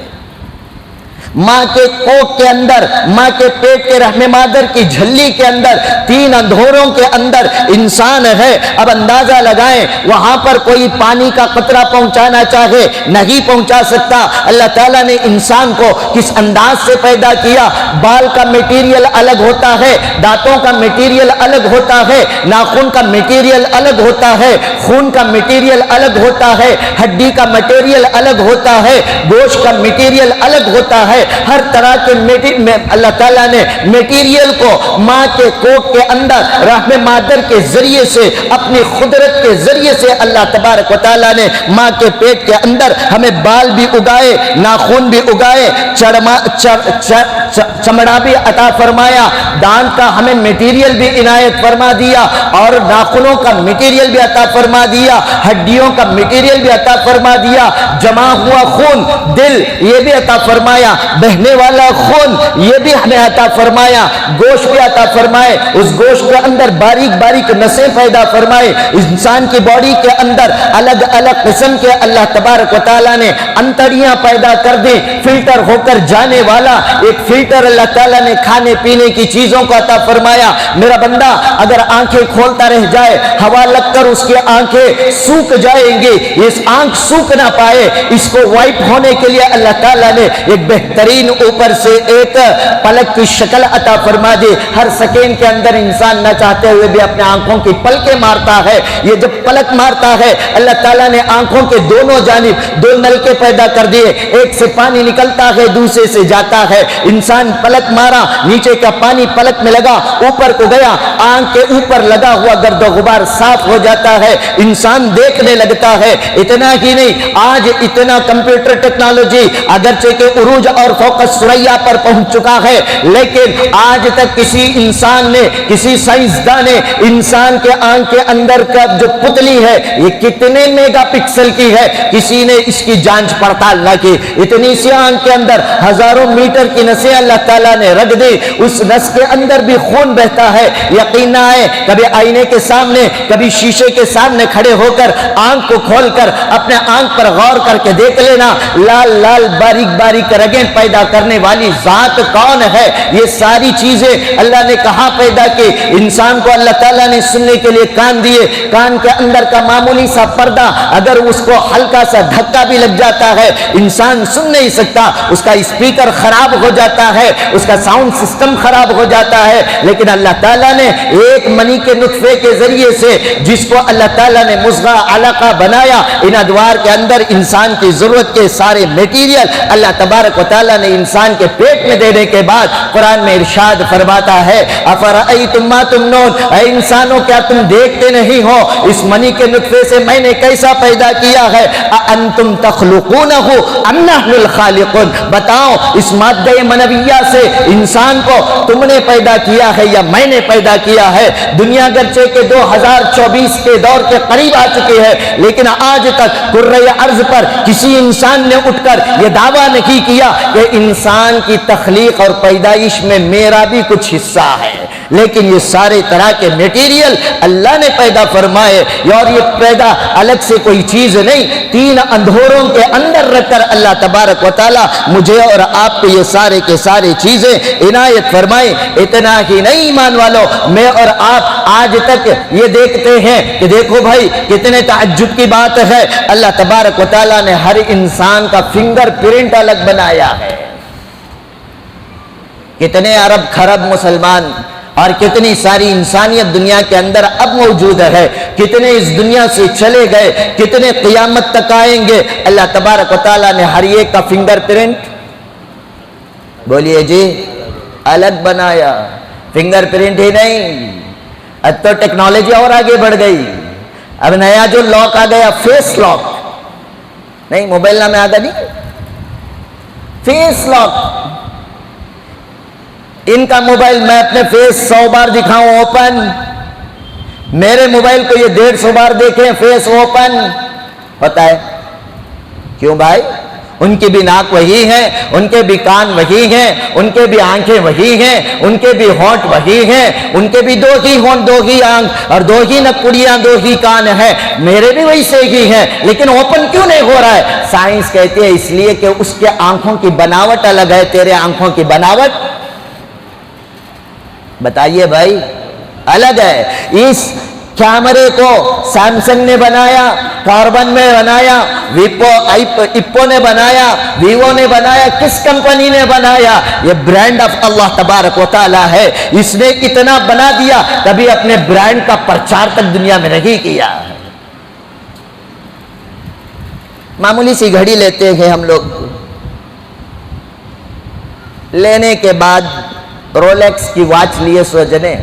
ماں کے کوکھ کے اندر، ماں کے پیٹ کے رحم مادر کی جھلی کے اندر، تین اندھوروں کے اندر انسان ہے۔ اب اندازہ لگائیں، وہاں پر کوئی پانی کا قطرہ پہنچانا چاہے نہیں پہنچا سکتا۔ اللہ تعالیٰ نے انسان کو کس انداز سے پیدا کیا، بال کا میٹیریل الگ ہوتا ہے، دانتوں کا میٹیریل الگ ہوتا ہے، ناخن کا میٹیریل الگ ہوتا ہے، خون کا میٹیریل الگ ہوتا ہے، ہڈی کا میٹیریل الگ ہوتا ہے، گوشت کا میٹیریل الگ ہوتا ہے۔ ہر طرح کے اللہ تعالیٰ نے میٹیریل کو ماں کے کوکھ کے اندر رحم مادر کے ذریعے سے، اپنی قدرت کے ذریعے سے اللہ تبارک و تعالیٰ نے ماں کے پیٹ کے اندر ہمیں بال بھی اگائے، ناخن بھی اگائے، چمڑا بھی عطا فرمایا، دانت کا ہمیں میٹیریل بھی عنایت فرما دیا، اور ناخنوں کا میٹیریل بھی عطا فرما دیا، ہڈیوں کا میٹیریل بھی عطا فرما دیا، جمع ہوا خون، دل، یہ بھی عطا فرمایا، بہنے والا خون یہ بھی ہمیں عطا فرمایا، گوشت بھی عطا فرمائے، اس گوشت کے اندر باریک باریک نسیں پیدا فرمائے۔ انسان کی باڈی کے اندر الگ الگ قسم کے اللہ تبارک و تعالیٰ نے انتڑیاں پیدا کر دی، فلٹر ہو کر جانے والا ایک فلٹر اللہ تعالیٰ نے کھانے پینے کی چیزوں کو عطا فرمایا۔ میرا بندہ اگر آنکھیں کھولتا رہ جائے، ہوا لگ کر اس کی آنکھیں سوکھ جائیں گی، اس آنکھ سوکھ نہ پائے، اس کو وائپ ہونے کے لیے اللہ تعالیٰ نے ایک بہترین اوپر سے ایک پلک کی شکل عطا فرما دی۔ ہر سیکنڈ کے اندر انسان نہ چاہتے ہوئے بھی اپنے آنکھوں کی پلکیں مارتا ہے۔ یہ جب پلک مارتا ہے، اللہ تعالیٰ نے آنکھوں کے دونوں جانب دو نلکے پیدا کر دیے، ایک سے پانی نکلتا ہے، دوسرے سے جاتا ہے۔ انسان پلک مارا، نیچے کا پانی پلک میں لگا، اوپر کو گیا، آنکھ کے اوپر لگا ہوا گرد و غبار صاف ہو جاتا ہے، انسان دیکھنے لگتا ہے۔ اتنا ہی نہیں، آج اتنا کمپیوٹر ٹیکنالوجی اگرچہ کہ عروج اور فوق الثریا پر پہنچ چکا ہے، لیکن آج تک کسی انسان نے، کسی سائنسدان نے انسان کے آنکھ کے اندر کا جو پتلی ہے یہ کتنے میگا پکسل کی ہے، کسی نے اس کی جانچ پڑتال نہ کی۔ اتنی سی آنکھ کے اندر ہزاروں میٹر کی نسیں اللہ تعالیٰ نے رکھ دی، اس نس کے اندر بھی خون بہتا ہے۔ یقین نہ آئے، کبھی آئینے کے سامنے، کبھی شیشے کے سامنے کھڑے ہو کر آنکھ کو کھول کر اپنے آنکھ پر غور کر کے دیکھ لینا، لال لال باریک باریک رگیں پیدا کرنے والی ذات کون ہے؟ یہ ساری چیزیں اللہ نے کہاں پیدا کی؟ انسان کو اللہ تعالیٰ نے سننے کے لیے کان دیے، کان کے اندر کا معمولی سا پردہ اگر اس کو ہلکا سا دھکا بھی لگ جاتا ہے انسان سن نہیں سکتا، اس کا اسپیکر خراب ہو جاتا ہے، اس کا ساؤنڈ سسٹم خراب ہو جاتا ہے۔ لیکن اللہ تعالیٰ نے ایک منی کے نطفے کے ذریعے سے جس کو اللہ تعالیٰ نے مضغہ علقہ بنایا، ان ادوار کے اندر انسان کی ضرورت کے سارے میٹیریل اللہ تبارک و تعالیٰ نے انسان کے پیٹ میں دینے کے بعد قرآن میں ارشاد فرماتا ہے افرأیتم ما تمنون، اے انسانوں کیا تم دیکھتے نہیں ہو اس منی کے نطفے سے میں نے کیسا پیدا کیا ہے؟ اانتم تخلقونہ ام نحن الخالقون، بتاؤ اس مادہ منویہ سے انسان کو تم نے پیدا کیا ہے یا میں نے پیدا کیا ہے؟ دنیا گرچہ کے 2024 کے دور کے قریب آ چکی ہے، لیکن آج تک کرۂ ارض پر کسی انسان نے اٹھ کر یہ دعویٰ نہیں کیا کہ انسان کی تخلیق اور پیدائش میں میرا بھی کچھ حصہ ہے۔ لیکن یہ سارے طرح کے میٹیریل اللہ نے پیدا فرمائے، اور یہ پیدا الگ سے کوئی چیز نہیں، تین اندھوروں کے اندر رکھ کر اللہ تبارک و تعالی مجھے اور آپ کو یہ سارے کے سارے چیزیں عنایت فرمائے۔ اتنا ہی نہیں ایمان والو، میں اور آپ آج تک یہ دیکھتے ہیں کہ دیکھو بھائی کتنے تعجب کی بات ہے، اللہ تبارک و تعالی نے ہر انسان کا فنگر پرنٹ الگ بنایا ہے۔ کتنے ارب خرب مسلمان اور کتنی ساری انسانیت دنیا کے اندر اب موجود ہے، کتنے اس دنیا سے چلے گئے، کتنے قیامت تک آئیں گے، اللہ تبارک و تعالیٰ نے ہر ایک کا فنگر پرنٹ بولیے جی الگ بنایا۔ فنگر پرنٹ ہی نہیں، اب تو ٹیکنالوجی اور آگے بڑھ گئی، اب نیا جو لاک آ گیا فیس لاک، نہیں موبائل نام یاد نہیں، فیس لاک. ان کا موبائل میں اپنے فیس 100 بار دکھاؤں اوپن، میرے موبائل کو یہ 150 بار دیکھیں فیس اوپن ہوتا ہے. کیوں بھائی؟ ان کی بھی ناک وہی ہے، ان کے بھی کان وہی ہیں، ان کے بھی آنکھیں وہی ہیں، ان کے بھی ہونٹ وہی ہیں، ان کے بھی 2 ہی ہونٹ 2 ہی آنکھ اور 2 ہی نکڑیاں 2 ہی کان ہیں، میرے بھی ویسے ہی ہیں، لیکن اوپن کیوں نہیں ہو رہا ہے؟ سائنس کہتی ہے اس لیے کہ اس کے آنکھوں کی بناوٹ الگ ہے، تیرے آنکھوں کی بناوٹ بتائیے بھائی الگ ہے. اس کیمرے کو سیمسنگ نے بنایا، کاربن میں بنایا، ایپو نے بنایا، ویوو نے بنایا، کس کمپنی نے بنایا؟ یہ برانڈ آف اللہ تبارک و تعالی ہے. اس نے اتنا بنا دیا، کبھی اپنے برانڈ کا پرچار تک دنیا میں نہیں کیا. معمولی سی گھڑی لیتے ہیں ہم لوگ، لینے کے بعد رولیکس کی واچ لیے سوجنے،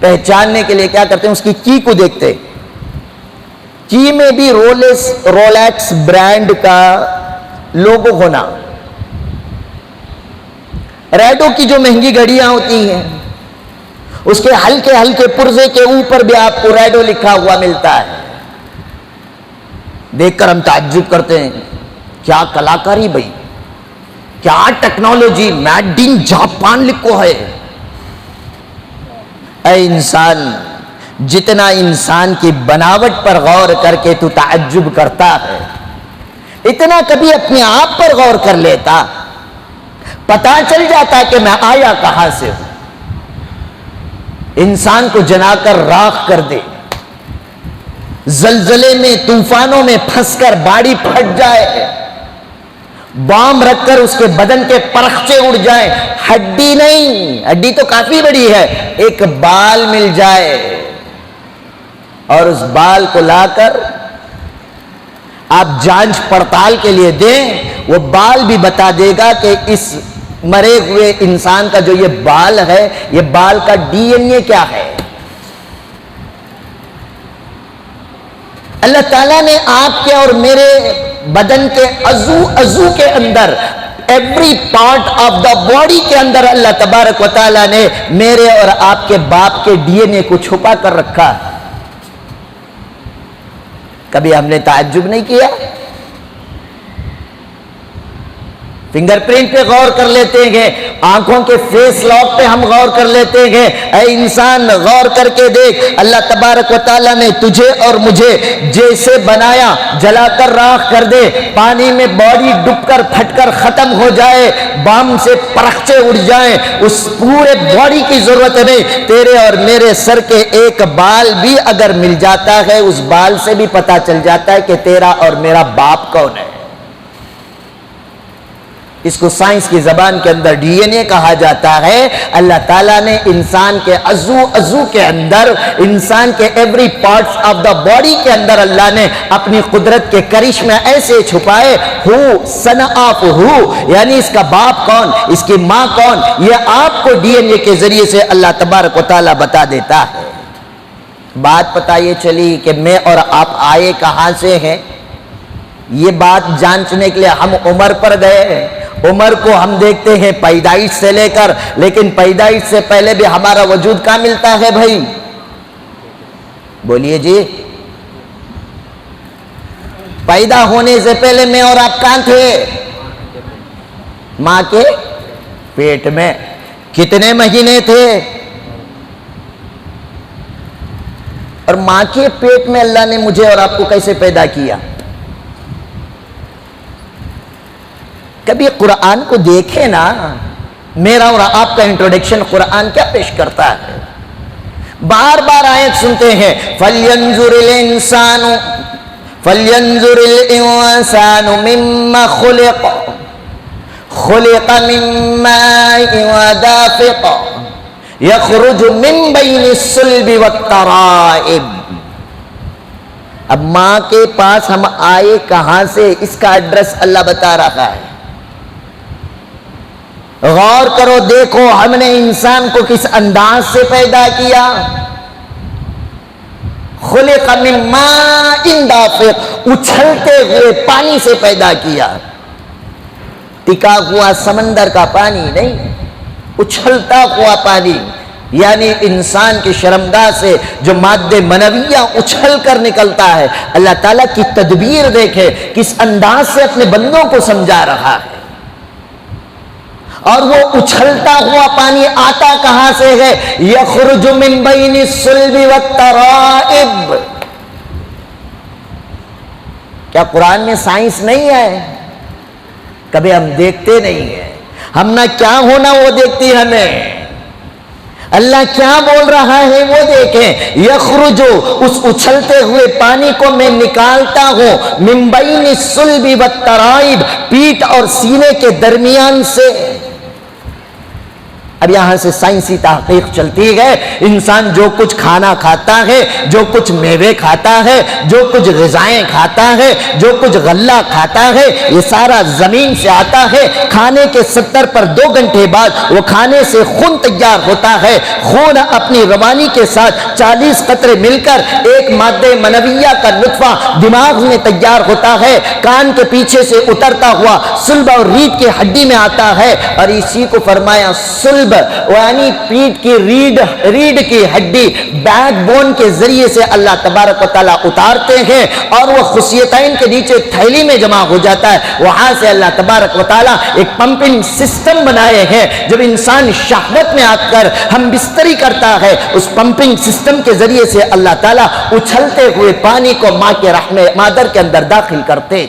پہچاننے کے لیے کیا کرتے ہیں؟ اس کی کی کو دیکھتے، کی میں بھی رولیکس برانڈ کا لوگو ہونا. ریڈو کی جو مہنگی گھڑیاں ہوتی ہیں اس کے ہلکے ہلکے پرزے کے اوپر بھی آپ کو ریڈو لکھا ہوا ملتا ہے. دیکھ کر ہم تعجب کرتے ہیں، کیا کلاکاری بھائی، کیا ٹیکنالوجی، میڈ ان جاپان لکھو ہے. اے انسان، جتنا انسان کی بناوٹ پر غور کر کے تو تعجب کرتا ہے، اتنا کبھی اپنے آپ پر غور کر لیتا، پتا چل جاتا کہ میں آیا کہاں سے ہوں. انسان کو جنا کر راکھ کر دے، زلزلے میں طوفانوں میں پھنس کر باڑی پھٹ جائے، بام رکھ کر اس کے بدن کے پرخچے اڑ جائیں، ہڈی نہیں، ہڈی تو کافی بڑی ہے، ایک بال مل جائے اور اس بال کو لا کر آپ جانچ پڑتال کے لیے دیں، وہ بال بھی بتا دے گا کہ اس مرے ہوئے انسان کا جو یہ بال ہے، یہ بال کا ڈی این اے کیا ہے. اللہ تعالیٰ نے آپ کے اور میرے بدن کے عضو کے اندر، every part of the body کے اندر اللہ تبارک و تعالیٰ نے میرے اور آپ کے باپ کے ڈی این اے کو چھپا کر رکھا. کبھی ہم نے تعجب نہیں کیا؟ فنگر پرنٹ پہ غور کر لیتے ہیں، آنکھوں کے فیس لاک پہ ہم غور کر لیتے ہیں. اے انسان غور کر کے دیکھ، اللہ تبارک و تعالیٰ نے تجھے اور مجھے جیسے بنایا، جلا کر راکھ کر دے، پانی میں باڈی ڈب کر پھٹ کر ختم ہو جائے، بام سے پرخچے اڑ جائیں، اس پورے باڈی کی ضرورت نہیں. تیرے اور میرے سر کے ایک بال بھی اگر مل جاتا ہے، اس بال سے بھی پتا چل جاتا ہے کہ تیرا اور میرا باپ کون ہے. اس کو سائنس کی زبان کے اندر ڈی این اے کہا جاتا ہے. اللہ تعالیٰ نے انسان کے عضو کے اندر، انسان کے every parts of the body کے اندر اللہ نے اپنی قدرت کے کرشمے ایسے چھپائے. ہو سن آف ہو، یعنی اس کا باپ کون، اس کی ماں کون، یہ آپ کو ڈی این اے کے ذریعے سے اللہ تبارک و تعالیٰ بتا دیتا ہے. بات پتہ یہ چلی کہ میں اور آپ آئے کہاں سے ہیں. یہ بات جانچنے کے لیے ہم عمر پر گئے. عمر کو ہم دیکھتے ہیں پیدائش سے لے کر، لیکن پیدائش سے پہلے بھی ہمارا وجود کہاں ملتا ہے بھائی؟ بولیے جی. پیدا ہونے سے پہلے میں اور آپ کہاں تھے؟ ماں کے پیٹ میں. کتنے مہینے تھے؟ اور ماں کے پیٹ میں اللہ نے مجھے اور آپ کو کیسے پیدا کیا؟ کبھی قرآن کو دیکھیں نا، میرا اور آپ کا انٹروڈکشن قرآن کیا پیش کرتا ہے. بار بار آیت سنتے ہیں، فَلْيَنْظُرِ الْإِنسَانُ مِمَّا خُلِقَ مِن مَّاءٍ دَافِقٍ يَخْرُجُ مِن بَيْنِ الصُّلْبِ وَالتَّرَائِبِ. اب ماں کے پاس ہم آئے کہاں سے، اس کا ایڈریس اللہ بتا رہا ہے. غور کرو، دیکھو ہم نے انسان کو کس انداز سے پیدا کیا. خلق من ماء دافق، اچھلتے ہوئے پانی سے پیدا کیا، ٹکا ہوا سمندر کا پانی نہیں، اچھلتا ہوا پانی، یعنی انسان کی شرمگاہ سے جو مادہ منویہ اچھل کر نکلتا ہے، اللہ تعالیٰ کی تدبیر دیکھے کس انداز سے اپنے بندوں کو سمجھا رہا ہے۔ اور وہ اچھلتا ہوا پانی آتا کہاں سے ہے؟ یخرج من بین الصلب والترائب۔ کیا قرآن میں سائنس نہیں ہے؟ کبھی ہم دیکھتے نہیں ہیں، ہم نہ کیا ہونا وہ دیکھتی ہمیں، اللہ کیا بول رہا ہے وہ دیکھیں۔ یخرج، اس اچھلتے ہوئے پانی کو میں نکالتا ہوں، من بین الصلب والترائب، پیٹھ اور سینے کے درمیان سے۔ اب یہاں سے سائنسی تحقیق چلتی ہے، انسان جو کچھ کھانا کھاتا ہے، جو کچھ میوے کھاتا ہے، جو کچھ غذائیں کھاتا ہے، جو کچھ غلہ کھاتا ہے، یہ سارا زمین سے آتا ہے۔ کھانے کے 70 پر 2 گھنٹے بعد وہ کھانے سے خون تیار ہوتا ہے، خون اپنی روانی کے ساتھ 40 قطرے مل کر ایک مادہ منویہ کا نطفہ دماغ میں تیار ہوتا ہے، کان کے پیچھے سے اترتا ہوا صلب اور ریڑھ کی ہڈی میں آتا ہے، اور اسی کو فرمایا صلب یعنی پیٹھ کی ریڑھ کی ہڈی، بیک بون کے ذریعے سے اللہ تبارک و تعالیٰ اتارتے ہیں، اور وہ خصیتین کے نیچے تھیلی میں جمع ہو جاتا ہے۔ وہاں سے اللہ تبارک و تعالیٰ ایک پمپنگ سسٹم بنائے ہیں، جب انسان شہوت میں آ کر ہم بستری کرتا ہے، اس پمپنگ سسٹم کے ذریعے سے اللہ تعالیٰ اچھلتے ہوئے پانی کو ماں کے رحم مادر کے اندر داخل کرتے۔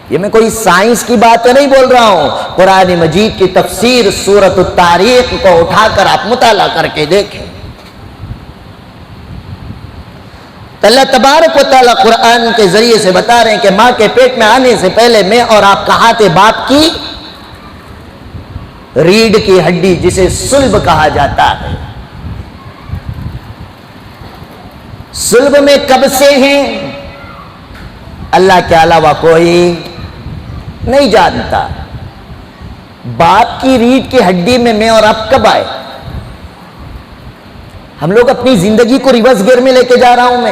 یہ میں کوئی سائنس کی بات نہیں بول رہا ہوں، قرآن مجید کی تفسیر سورۃ الطارق کو اٹھا کر آپ مطالعہ کر کے دیکھیں۔ اللہ تبارک و تعالیٰ قرآن کے ذریعے سے بتا رہے ہیں کہ ماں کے پیٹ میں آنے سے پہلے میں اور آپ کہاں تھے؟ باپ کی ریڑھ کی ہڈی، جسے صلب کہا جاتا ہے۔ صلب میں کب سے ہیں؟ اللہ کے علاوہ کوئی نہیں جانتا۔ باپ کی ریڑھ کی ہڈی میں اور آپ کب آئے؟ ہم لوگ اپنی زندگی کو ریورس گیئر میں لے کے جا رہا ہوں میں،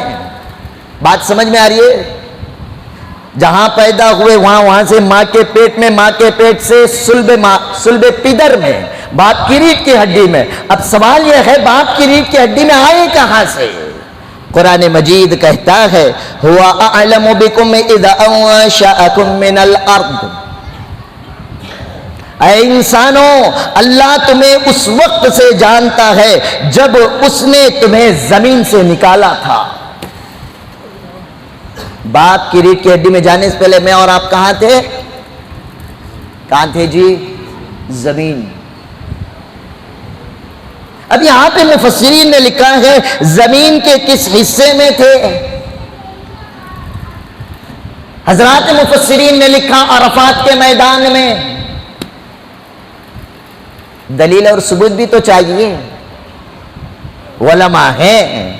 بات سمجھ میں آ رہی ہے؟ جہاں پیدا ہوئے وہاں سے ماں کے پیٹ میں، ماں کے پیٹ سے صلب پدر میں، باپ کی ریڑھ کی ہڈی میں۔ اب سوال یہ ہے باپ کی ریڑھ کی ہڈی میں آئے کہاں سے؟ قرآن مجید کہتا ہے ہوا اعلم بکم اذ انشأکم من الارض، اے انسانوں اللہ تمہیں اس وقت سے جانتا ہے جب اس نے تمہیں زمین سے نکالا تھا۔ باپ کی ریڑھ کی ہڈی میں جانے سے پہلے میں اور آپ کہاں تھے؟ کہاں تھے جی؟ زمین۔ اب یہاں پہ مفسرین نے لکھا ہے زمین کے کس حصے میں تھے؟ حضرات مفسرین نے لکھا عرفات کے میدان میں۔ دلیل اور ثبوت بھی تو چاہیے، علماء ہیں۔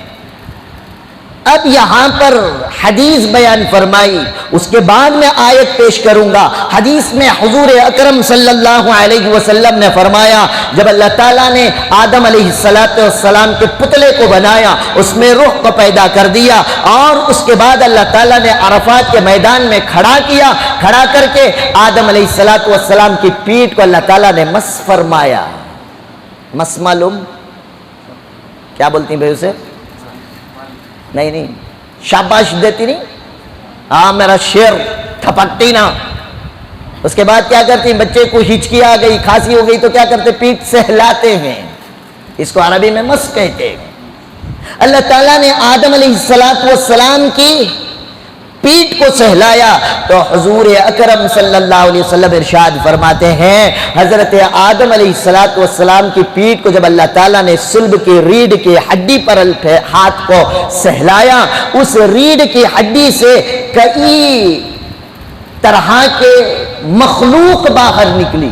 اب یہاں پر حدیث بیان فرمائی، اس کے بعد میں آیت پیش کروں گا۔ حدیث میں حضور اکرم صلی اللہ علیہ وسلم نے فرمایا جب اللہ تعالیٰ نے آدم علیہ السلام کے پتلے کو بنایا، اس میں روح کو پیدا کر دیا، اور اس کے بعد اللہ تعالیٰ نے عرفات کے میدان میں کھڑا کیا، کھڑا کر کے آدم علیہ السلام کی پیٹھ کو اللہ تعالیٰ نے مس فرمایا۔ مس معلوم کیا بولتی ہیں بھائی اسے؟ نہیں شاباش دیتی نہیں، ہاں میرا شیر، تھپکتی نا۔ اس کے بعد کیا کرتی ہیں؟ بچے کو ہچکی آ گئی، کھانسی ہو گئی تو کیا کرتے؟ پیٹھ سے ہلاتے ہیں، اس کو عربی میں مس کہتے ہیں۔ اللہ تعالیٰ نے آدم علیہ السلام کی پیٹھ کو سہلایا تو حضور اکرم صلی اللہ علیہ وسلم ارشاد فرماتے ہیں حضرت آدم علیہ السلام کی پیٹھ کو جب اللہ تعالیٰ نے صلب کی ریڑھ کی ہڈی پر ہاتھ کو سہلایا، اس ریڑھ کی ہڈی سے کئی طرح کے مخلوق باہر نکلی۔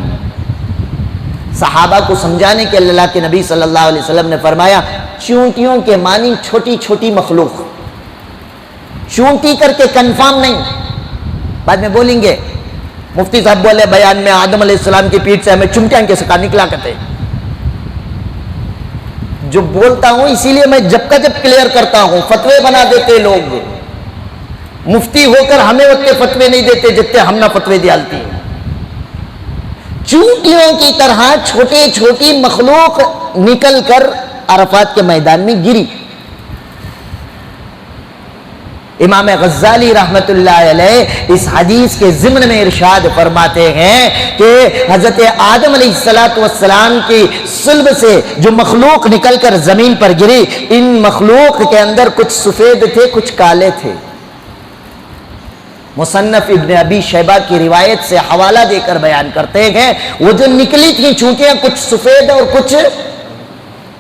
صحابہ کو سمجھانے کے اللہ کے نبی صلی اللہ علیہ وسلم نے فرمایا چونٹیوں کے معنی چھوٹی چھوٹی مخلوق، چونٹی کر کے کنفرم نہیں، بعد میں بولیں گے مفتی صاحب بولے بیان میں آدم علیہ السلام کی پیٹھ سے ہمیں چمٹیاں کے سکا نکلا کرتے۔ جو بولتا ہوں اسی لیے میں جب کا جب کلیئر کرتا ہوں. فتوے بنا دیتے لوگ, مفتی ہو کر ہمیں اتنے فتوے نہیں دیتے جتنے ہم نہ فتوے ڈالتے ہیں. چونٹیوں کی طرح چھوٹی چھوٹی مخلوق نکل کر عرفات کے میدان میں گری. امام غزالی رحمت اللہ علیہ اس حدیث کے ضمن میں ارشاد فرماتے ہیں کہ حضرت آدم علیہ السلام کی صلب سے جو مخلوق نکل کر زمین پر گری, ان مخلوق کے اندر کچھ سفید تھے, کچھ کالے تھے. مصنف ابن ابی شیبہ کی روایت سے حوالہ دے کر بیان کرتے ہیں وہ جو نکلی تھیں چونٹیاں کچھ سفید اور کچھ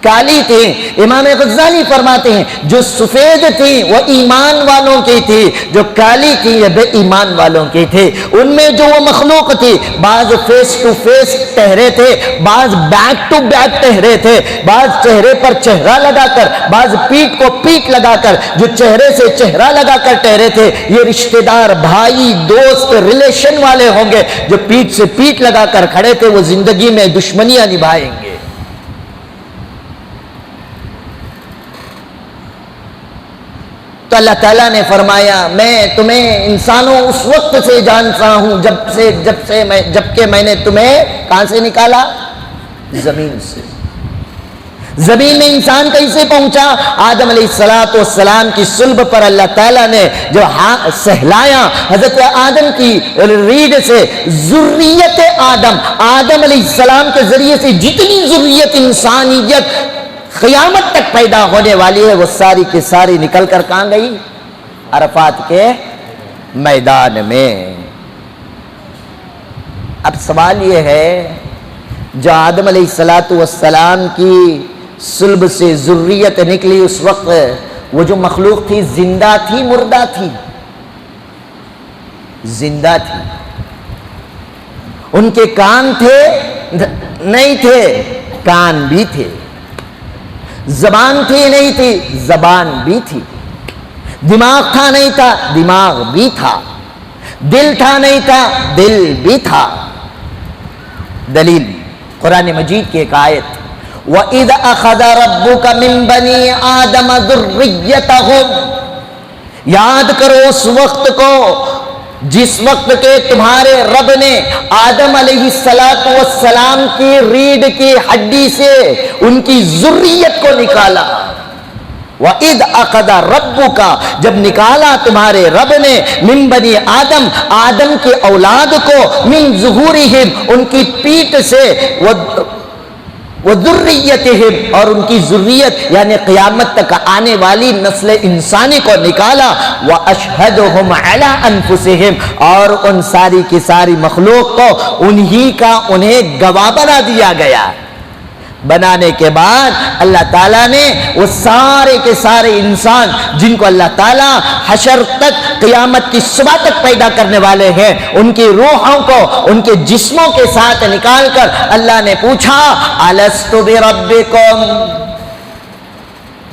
کالی تھی. امام غزالی فرماتے ہیں جو سفید تھی وہ ایمان والوں کی تھی, جو کالی تھی یہ بے ایمان والوں کی تھی. ان میں جو وہ مخلوق تھی, بعض فیس ٹو فیس ٹہرے تھے, بعض بیک ٹو بیک ٹہرے تھے, بعض چہرے پر چہرہ لگا کر, بعض پیٹ کو پیٹ لگا کر. جو چہرے سے چہرہ لگا کر ٹہرے تھے یہ رشتہ دار, بھائی, دوست, ریلیشن والے ہوں گے. جو پیٹ سے پیٹ لگا کر کھڑے تھے وہ زندگی میں دشمنیاں نبھائیں گے. تو اللہ تعالیٰ نے فرمایا میں تمہیں انسانوں اس وقت سے جانتا ہوں جب کہ میں نے تمہیں کہاں سے نکالا؟ زمین سے. زمین میں انسان کیسے پہنچا؟ آدم علیہ السلام کی صلب پر اللہ تعالیٰ نے جو سہلایا, حضرت آدم کی ریڑھ سے ذریت آدم علیہ السلام کے ذریعے سے جتنی ذریت انسانیت قیامت تک پیدا ہونے والی ہے وہ ساری کی ساری نکل کر کہاں گئی؟ عرفات کے میدان میں. اب سوال یہ ہے جو آدم علیہ السلام کی صلب سے ذریت نکلی اس وقت وہ جو مخلوق تھی زندہ تھی مردہ تھی؟ زندہ تھی. ان کے کان تھے؟ نہیں تھے, کان بھی تھے. زبان تھی نہیں تھی؟ زبان بھی تھی. دماغ تھا نہیں تھا؟ دماغ بھی تھا. دل تھا نہیں تھا؟ دل بھی تھا. دلیل قرآن مجید کی ایک آیت, وَإِذْ أَخَذَ رَبُّكَ مِن بَنِي آدَمَ ذُرِّيَّتَهُمْ, یاد کرو اس وقت کو جس وقت کے تمہارے رب نے آدم علیہ السلام کی ریڑھ کی ہڈی سے ان کی ذریت کو نکالا. وَإِذْ أَخَذَ رَبُّكَ, جب نکالا تمہارے رب نے, من بنی آدم کی اولاد کو, من ظہورہم, ان کی پیٹ سے, وذریتہم, اور ان کی ذریت یعنی قیامت تک آنے والی نسل انسانی کو نکالا. واشہدہم علی انفسہم, اور ان ساری کی ساری مخلوق کو انہی کا انہیں گواہ بنا دیا گیا. بنانے کے بعد اللہ تعالیٰ نے وہ سارے کے سارے انسان جن کو اللہ تعالیٰ حشر تک قیامت کی صبح تک پیدا کرنے والے ہیں, ان کی روحوں کو ان کے جسموں کے ساتھ نکال کر اللہ نے پوچھا الست بربکم,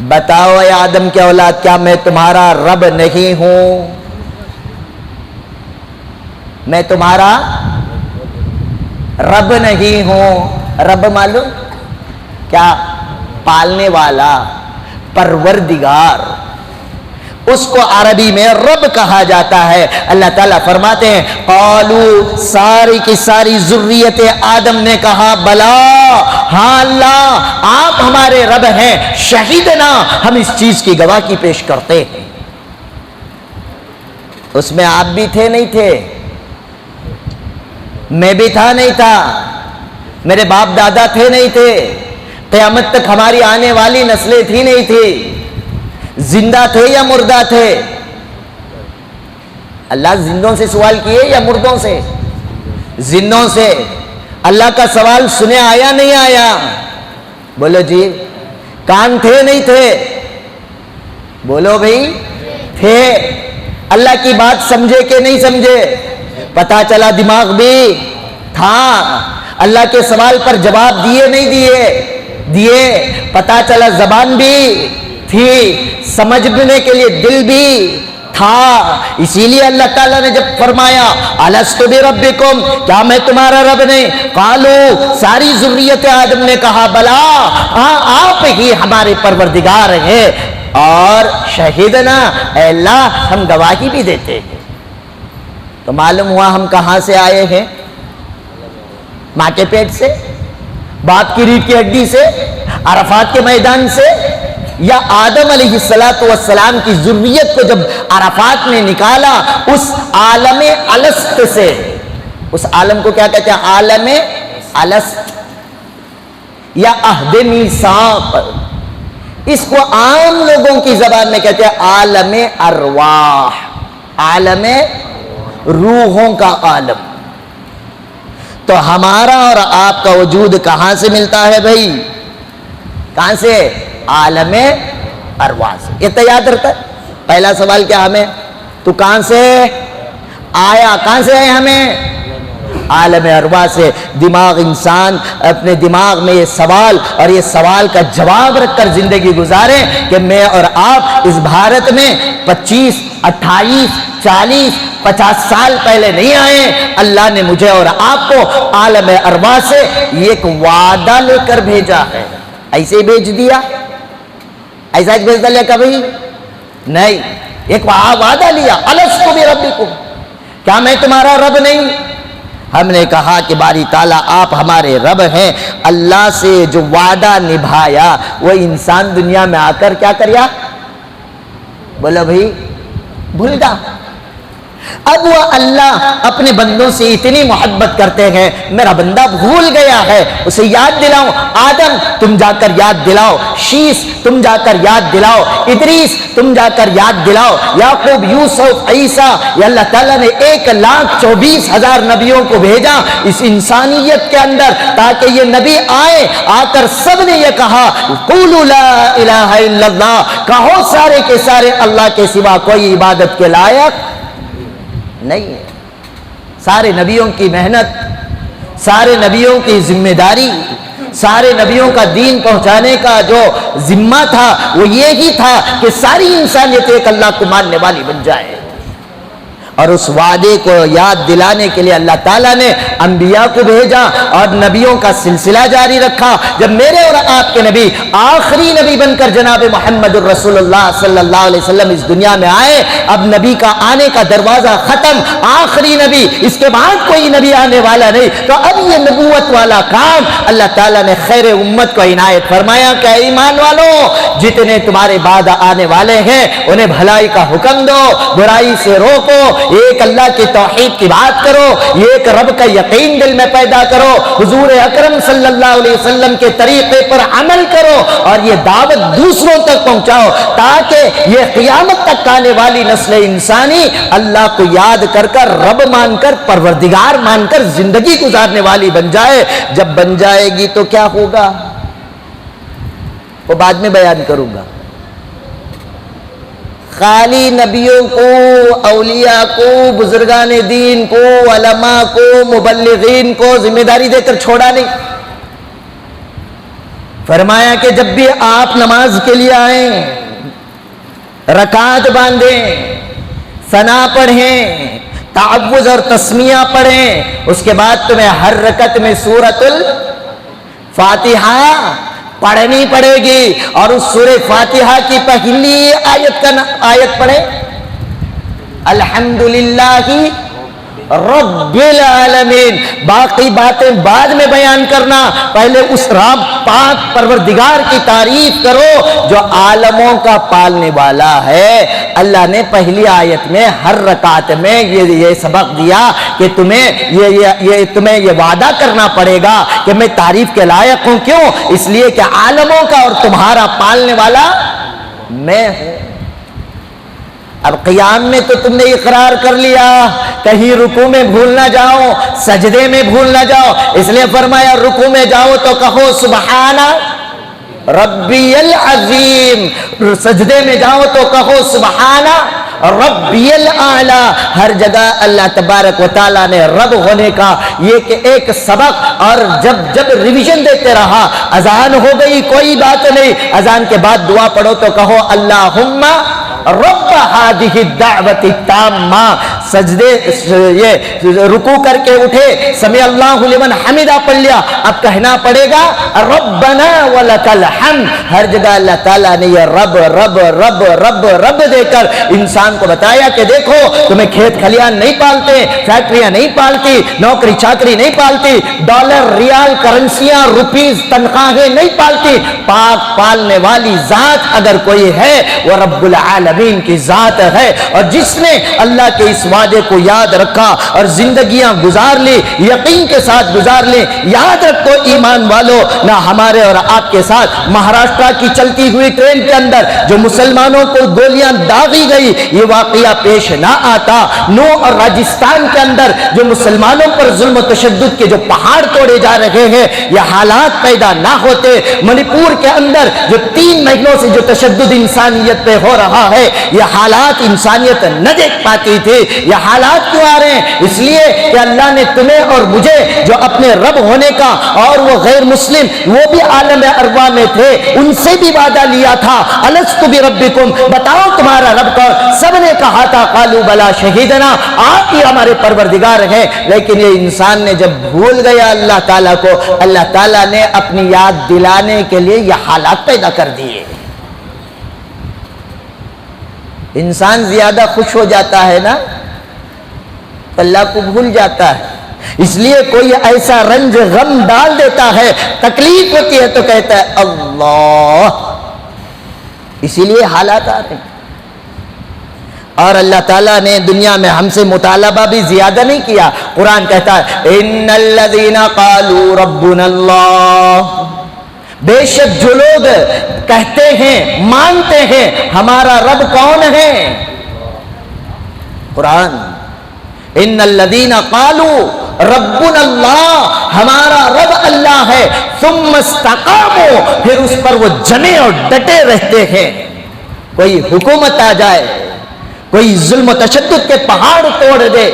بتاؤ اے آدم کے اولاد کیا میں تمہارا رب نہیں ہوں؟ میں تمہارا رب نہیں ہوں. رب معلوم کیا؟ پالنے والا, پروردگار. اس کو عربی میں رب کہا جاتا ہے. اللہ تعالیٰ فرماتے ہیں قالوا, ساری کی ساری ذریت آدم نے کہا بلا, ہاں اللہ آپ ہمارے رب ہیں, شہیدنا, ہم اس چیز کی گواہی پیش کرتے ہیں. اس میں آپ بھی تھے نہیں تھے؟ میں بھی تھا نہیں تھا؟ میرے باپ دادا تھے نہیں تھے؟ قیامت تک ہماری آنے والی نسلیں تھی نہیں تھی؟ زندہ تھے یا مردہ تھے؟ اللہ زندوں سے سوال کیے یا مردوں سے؟ زندوں سے. اللہ کا سوال سنے آیا نہیں آیا؟ بولو جی. کان تھے نہیں تھے؟ بولو بھائی تھے. اللہ کی بات سمجھے کہ نہیں سمجھے؟ پتا چلا دماغ بھی تھا. اللہ کے سوال پر جواب دیے نہیں دیے؟ دیے. پتا چلا زبان بھی تھی, سمجھنے کے لیے دل بھی تھا. اسی لیے اللہ تعالیٰ نے جب فرمایا الست بربکم، کیا میں تمہارا رب نہیں؟ قالو، ساری ذریت آدم نے کہا بلا، ہاں آپ ہی ہمارے پروردگار ہیں، اور شہیدنا، اے اللہ ہم گواہی بھی دیتے ہیں. تو معلوم ہوا ہم کہاں سے آئے ہیں؟ ماں کے پیٹ سے، باپ کی ریڑھ کی ہڈی سے، عرفات کے میدان سے، یا آدم علیہ السلام کی ذریت کو جب عرفات نے نکالا اس عالم الست سے. اس عالم کو کیا کہتے ہیں؟ عالم الست یا عہد میثاق. اس کو عام لوگوں کی زبان میں کہتے ہیں عالم ارواح، عالم روحوں کا عالم. تو ہمارا اور آپ کا وجود کہاں سے ملتا ہے بھائی؟ کہاں سے؟ عالم ارواح سے. یہ تو یاد رہتا ہے. پہلا سوال کیا ہمیں؟ تو کہاں سے آیا؟ کہاں سے آئے ہمیں؟ عالم ارواح سے. دماغ انسان اپنے دماغ میں یہ سوال اور یہ سوال کا جواب رکھ کر زندگی گزارے کہ میں اور آپ اس بھارت میں 25 28 40 50 سال پہلے نہیں آئے. اللہ نے مجھے اور آپ کو عالم ارواح سے ایک وعدہ لے کر بھیجا ہے. ایسے ہی بھیج دیا؟ ایسا ہی بھیج دیا کبھی نہیں. ایک وعدہ لیا، الست بربکم، کیا میں تمہارا رب نہیں؟ ہم نے کہا کہ باری تعالیٰ آپ ہمارے رب ہیں. اللہ سے جو وعدہ نبھایا وہ انسان دنیا میں آ کر کیا کریا؟ بولو بھائی، بھول گا. اب وہ اللہ اپنے بندوں سے اتنی محبت کرتے ہیں، میرا بندہ بھول گیا ہے، اسے یاد دلاؤ. آدم تم جا کر یاد دلاؤ، شیس تم جا کر یاد دلاؤ، ادریس تم جا کر یاد دلاؤ، یعقوب، یوسف، عیسیٰ. یہ اللہ تعالیٰ نے 1,24,000 نبیوں کو بھیجا اس انسانیت کے اندر تاکہ یہ نبی آئے. آ کر سب نے یہ کہا قولوا لا الہ الا اللہ، کہو سارے کے سارے اللہ کے سوا کوئی عبادت کے لائق نہیں ہے. سارے نبیوں کی محنت، سارے نبیوں کی ذمہ داری، سارے نبیوں کا دین پہنچانے کا جو ذمہ تھا وہ یہی تھا کہ ساری انسانیت ایک اللہ کو ماننے والی بن جائے. اور اس وعدے کو یاد دلانے کے لیے اللہ تعالیٰ نے انبیاء کو بھیجا اور نبیوں کا سلسلہ جاری رکھا. جب میرے اور آپ کے نبی آخری نبی بن کر جناب محمد الرسول اللہ صلی اللہ علیہ وسلم اس دنیا میں آئے، اب نبی کا آنے کا دروازہ ختم، آخری نبی، اس کے بعد کوئی نبی آنے والا نہیں. تو اب یہ نبوت والا کام اللہ تعالیٰ نے خیر امت کو عنایت فرمایا کہ ایمان والو، جتنے تمہارے بعد آنے والے ہیں انہیں بھلائی کا حکم دو، برائی سے روکو، ایک اللہ کی توحید کی بات کرو، ایک رب کا یقین دل میں پیدا کرو، حضور اکرم صلی اللہ علیہ وسلم کے طریقے پر عمل کرو اور یہ دعوت دوسروں تک پہنچاؤ تاکہ یہ قیامت تک آنے والی نسل انسانی اللہ کو یاد کر کر، رب مان کر، پروردگار مان کر زندگی گزارنے والی بن جائے. جب بن جائے گی تو کیا ہوگا وہ بعد میں بیان کروں گا. خالی نبیوں کو، اولیاء کو، بزرگان دین کو، علماء کو، مبلغین کو ذمہ داری دے کر چھوڑا نہیں. فرمایا کہ جب بھی آپ نماز کے لیے آئیں، رکعت باندھیں، ثنا پڑھیں، تعوذ اور تسمیہ پڑھیں، اس کے بعد تمہیں ہر رکعت میں سورۃ الفاتحہ پڑھنی پڑے گی. اور اس سورہ فاتحہ کی پہلی آیت پڑھیں الحمدللہ رب العالمین. باقی باتیں بعد میں بیان کرنا، پہلے اس رب پاک پروردگار کی تعریف کرو جو عالموں کا پالنے والا ہے. اللہ نے پہلی آیت میں ہر رکعت میں یہ سبق دیا کہ تمہیں یہ وعدہ کرنا پڑے گا کہ میں تعریف کے لائق ہوں. کیوں؟ اس لیے کہ عالموں کا اور تمہارا پالنے والا میں ہوں. اب قیام میں تو تم نے اقرار کر لیا، کہیں رکوع میں بھول نہ جاؤ، سجدے میں بھول نہ جاؤ، اس لیے فرمایا رکوع میں جاؤ تو کہو سبحان ربی العظیم، سجدے میں جاؤ تو کہو سبحان ربی الاعلی. ہر جگہ اللہ تبارک و تعالیٰ نے رب ہونے کا یہ کہ ایک سبق، اور جب ریویژن دیتے رہا. اذان ہو گئی کوئی بات نہیں، اذان کے بعد دعا پڑھو تو کہو اللہم رب هذه الدعوة التامة، سجدے یہ رکوع کر کے اٹھے، سمع اللہ لمن حمدہ پڑھ لیا، اب کہنا پڑے گا ربنا ولک الحمد۔ ہر جگہ اللہ تعالیٰ نے یہ رب رب رب رب رب دے کر انسان کو بتایا کہ دیکھو تمہیں کھیت کھلیان نہیں پالتے، فیکٹریاں نہیں پالتی، نوکری چاکری نہیں پالتی، ڈالر ریال کرنسیاں روپیز تنخواہیں نہیں پالتی، پاک پالنے والی ذات اگر کوئی ہے وہ رب العالمین کی ذات ہے۔ اور جس نے اللہ کے اس وعدے کو یاد رکھا اور زندگیاں گزار لی، یقین کے ساتھ گزار لی، یاد رکھو ایمان والو، نہ ہمارے اور آپ کے ساتھ مہاراشٹر کی چلتی ہوئی ٹرین کے اندر جو مسلمانوں کو گولیاں داغی گئی یہ واقعہ پیش نہ آتا، نو اور راجستھان کے اندر جو مسلمانوں پر ظلم و تشدد کے جو پہاڑ توڑے جا رہے ہیں یہ حالات پیدا نہ ہوتے، منی پور کے اندر جو 3 مہینوں سے جو تشدد انسانیت پہ ہو رہا ہے یہ حالات انسانیت نہ دیکھ پاتی تھی۔ یہ حالات کیوں آ رہے ہیں؟ اس لیے کہ اللہ نے تمہیں اور مجھے جو اپنے رب ہونے کا، اور وہ غیر مسلم وہ بھی عالم ارواح میں تھے، ان سے بھی وعدہ لیا تھا، الست بربکم، بتاؤ تمہارا رب کون؟ سب نے کہا تھا قالوا بلا شہیدنا، آپ ہی ہمارے پروردگار ہیں۔ لیکن یہ انسان نے جب بھول گیا اللہ تعالیٰ کو، اللہ تعالیٰ نے اپنی یاد دلانے کے لیے یہ حالات پیدا کر دیے۔ انسان زیادہ خوش ہو جاتا ہے نا تو اللہ کو بھول جاتا ہے، اس لیے کوئی ایسا رنج غم ڈال دیتا ہے، تکلیف ہوتی ہے تو کہتا ہے اللہ، اسی لیے حالات آ رہے ہیں۔ اور اللہ تعالیٰ نے دنیا میں ہم سے مطالبہ بھی زیادہ نہیں کیا، قرآن کہتا ہے ان الذین قالوا ربنا اللہ، بے شک جو لوگ کہتے ہیں مانتے ہیں ہمارا رب کون ہے، قرآن ان الذین قالوا ربنا اللہ، ہمارا رب اللہ ہے، ثم استقاموا، پھر اس پر وہ جمے اور ڈٹے رہتے ہیں۔ کوئی حکومت آ جائے، کوئی ظلم و تشدد کے پہاڑ توڑ دے،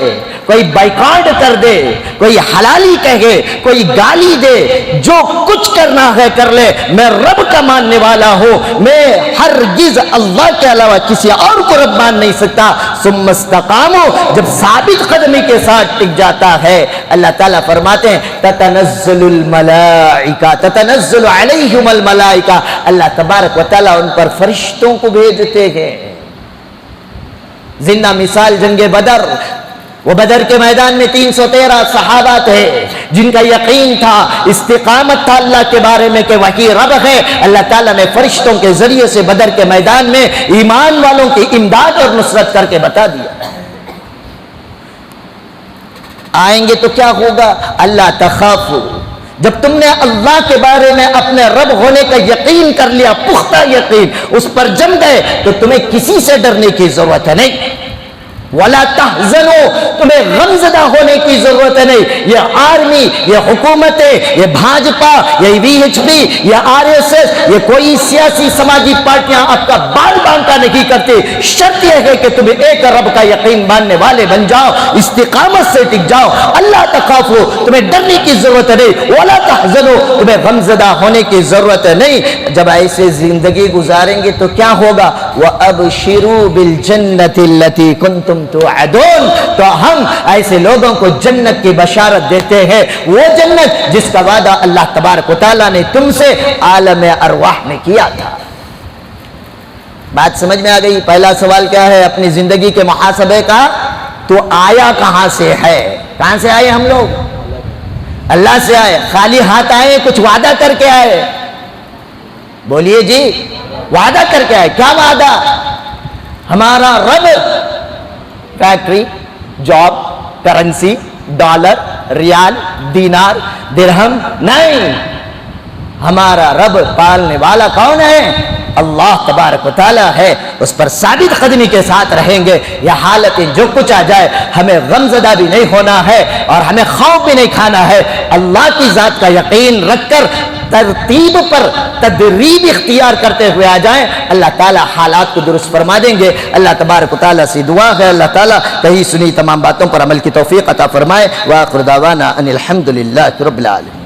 کوئی بائیکاٹ کر دے، کوئی حلالی کہے، کوئی گالی دے، جو کچھ کرنا ہے کر لے، میں رب کا ماننے والا ہوں، میں ہرگز اللہ کے علاوہ کسی اور کو رب مان نہیں سکتا۔ ثم استقاموا، جب ثابت قدمی کے ساتھ ٹک جاتا ہے، اللہ تعالیٰ فرماتے ہیں تتنزل الملائکہ، تتنزل علیہم الملائکہ، اللہ تبارک و تعالیٰ ان پر فرشتوں کو بھیجتے ہیں۔ زندہ مثال جنگ بدر، وہ بدر کے میدان میں 313 صحابہ تھے جن کا یقین تھا، استقامت تھا اللہ کے بارے میں کہ وہی رب ہے۔ اللہ تعالیٰ نے فرشتوں کے ذریعے سے بدر کے میدان میں ایمان والوں کی امداد اور نصرت کر کے بتا دیا۔ آئیں گے تو کیا ہوگا؟ اللہ تخافوا، جب تم نے اللہ کے بارے میں اپنے رب ہونے کا یقین کر لیا، پختہ یقین، اس پر جم گئے، تو تمہیں کسی سے ڈرنے کی ضرورت ہے نہیں۔ وَلَا تَحْزَنُوا، تمہیں غمزدہ ہونے کی ضرورت نہیں۔ یہ آرمی، یہ حکومتیں، یہ بھاجپا، یہ VHP، یہ RSS، یہ کوئی سیاسی سماجی پارٹیاں آپ کا بال بانکا نہیں کرتی۔ شرط یہ ہے کہ تم ایک رب کا یقین ماننے والے بن جاؤ، استقامت سے ٹک جاؤ۔ اللہ تخافوا، تمہیں ڈرنے کی ضرورت نہیں۔ وَلَا تَحْزَنُوا، تمہیں غمزدہ ہونے کی ضرورت نہیں۔ جب ایسے زندگی گزاریں گے تو کیا ہوگا؟ وَأَبْشِرُوا بِالْجَنَّةِ الَّتِي كُنْتُمْ توعدون، تو ہم ایسے لوگوں کو جنت کی بشارت دیتے ہیں، وہ جنت جس کا وعدہ اللہ تبارک و تعالیٰ نے تم سے عالم ارواح میں کیا تھا۔ بات سمجھ میں آ گئی؟ پہلا سوال کیا ہے اپنی زندگی کے محاسبے کا؟ تو آیا کہاں سے ہے؟ کہاں سے آئے ہم لوگ؟ اللہ سے آئے۔ خالی ہاتھ آئے؟ کچھ وعدہ کر کے آئے؟ بولیے جی، وعدہ کر کے آئے۔ کیا وعدہ؟ ہمارا رب فیکٹری، جاب، کرنسی، ڈالر، ریال، دینار، درہم نہیں، ہمارا رب پالنے والا کون ہے؟ اللہ تبارک و تعالیٰ ہے۔ اس پر ثابت قدمی کے ساتھ رہیں گے۔ یہ حالتیں جو کچھ آ جائے ہمیں غمزدہ بھی نہیں ہونا ہے اور ہمیں خوف بھی نہیں کھانا ہے۔ اللہ کی ذات کا یقین رکھ کر ترتیب پر تدریب اختیار کرتے ہوئے آ جائیں، اللہ تعالیٰ حالات کو درست فرما دیں گے۔ اللہ تبارک و تعالیٰ سے دعا ہے اللہ تعالیٰ کہیں سنی تمام باتوں پر عمل کی توفیق عطا فرمائے۔ وآخر دعوانا ان الحمد للہ رب العالمین۔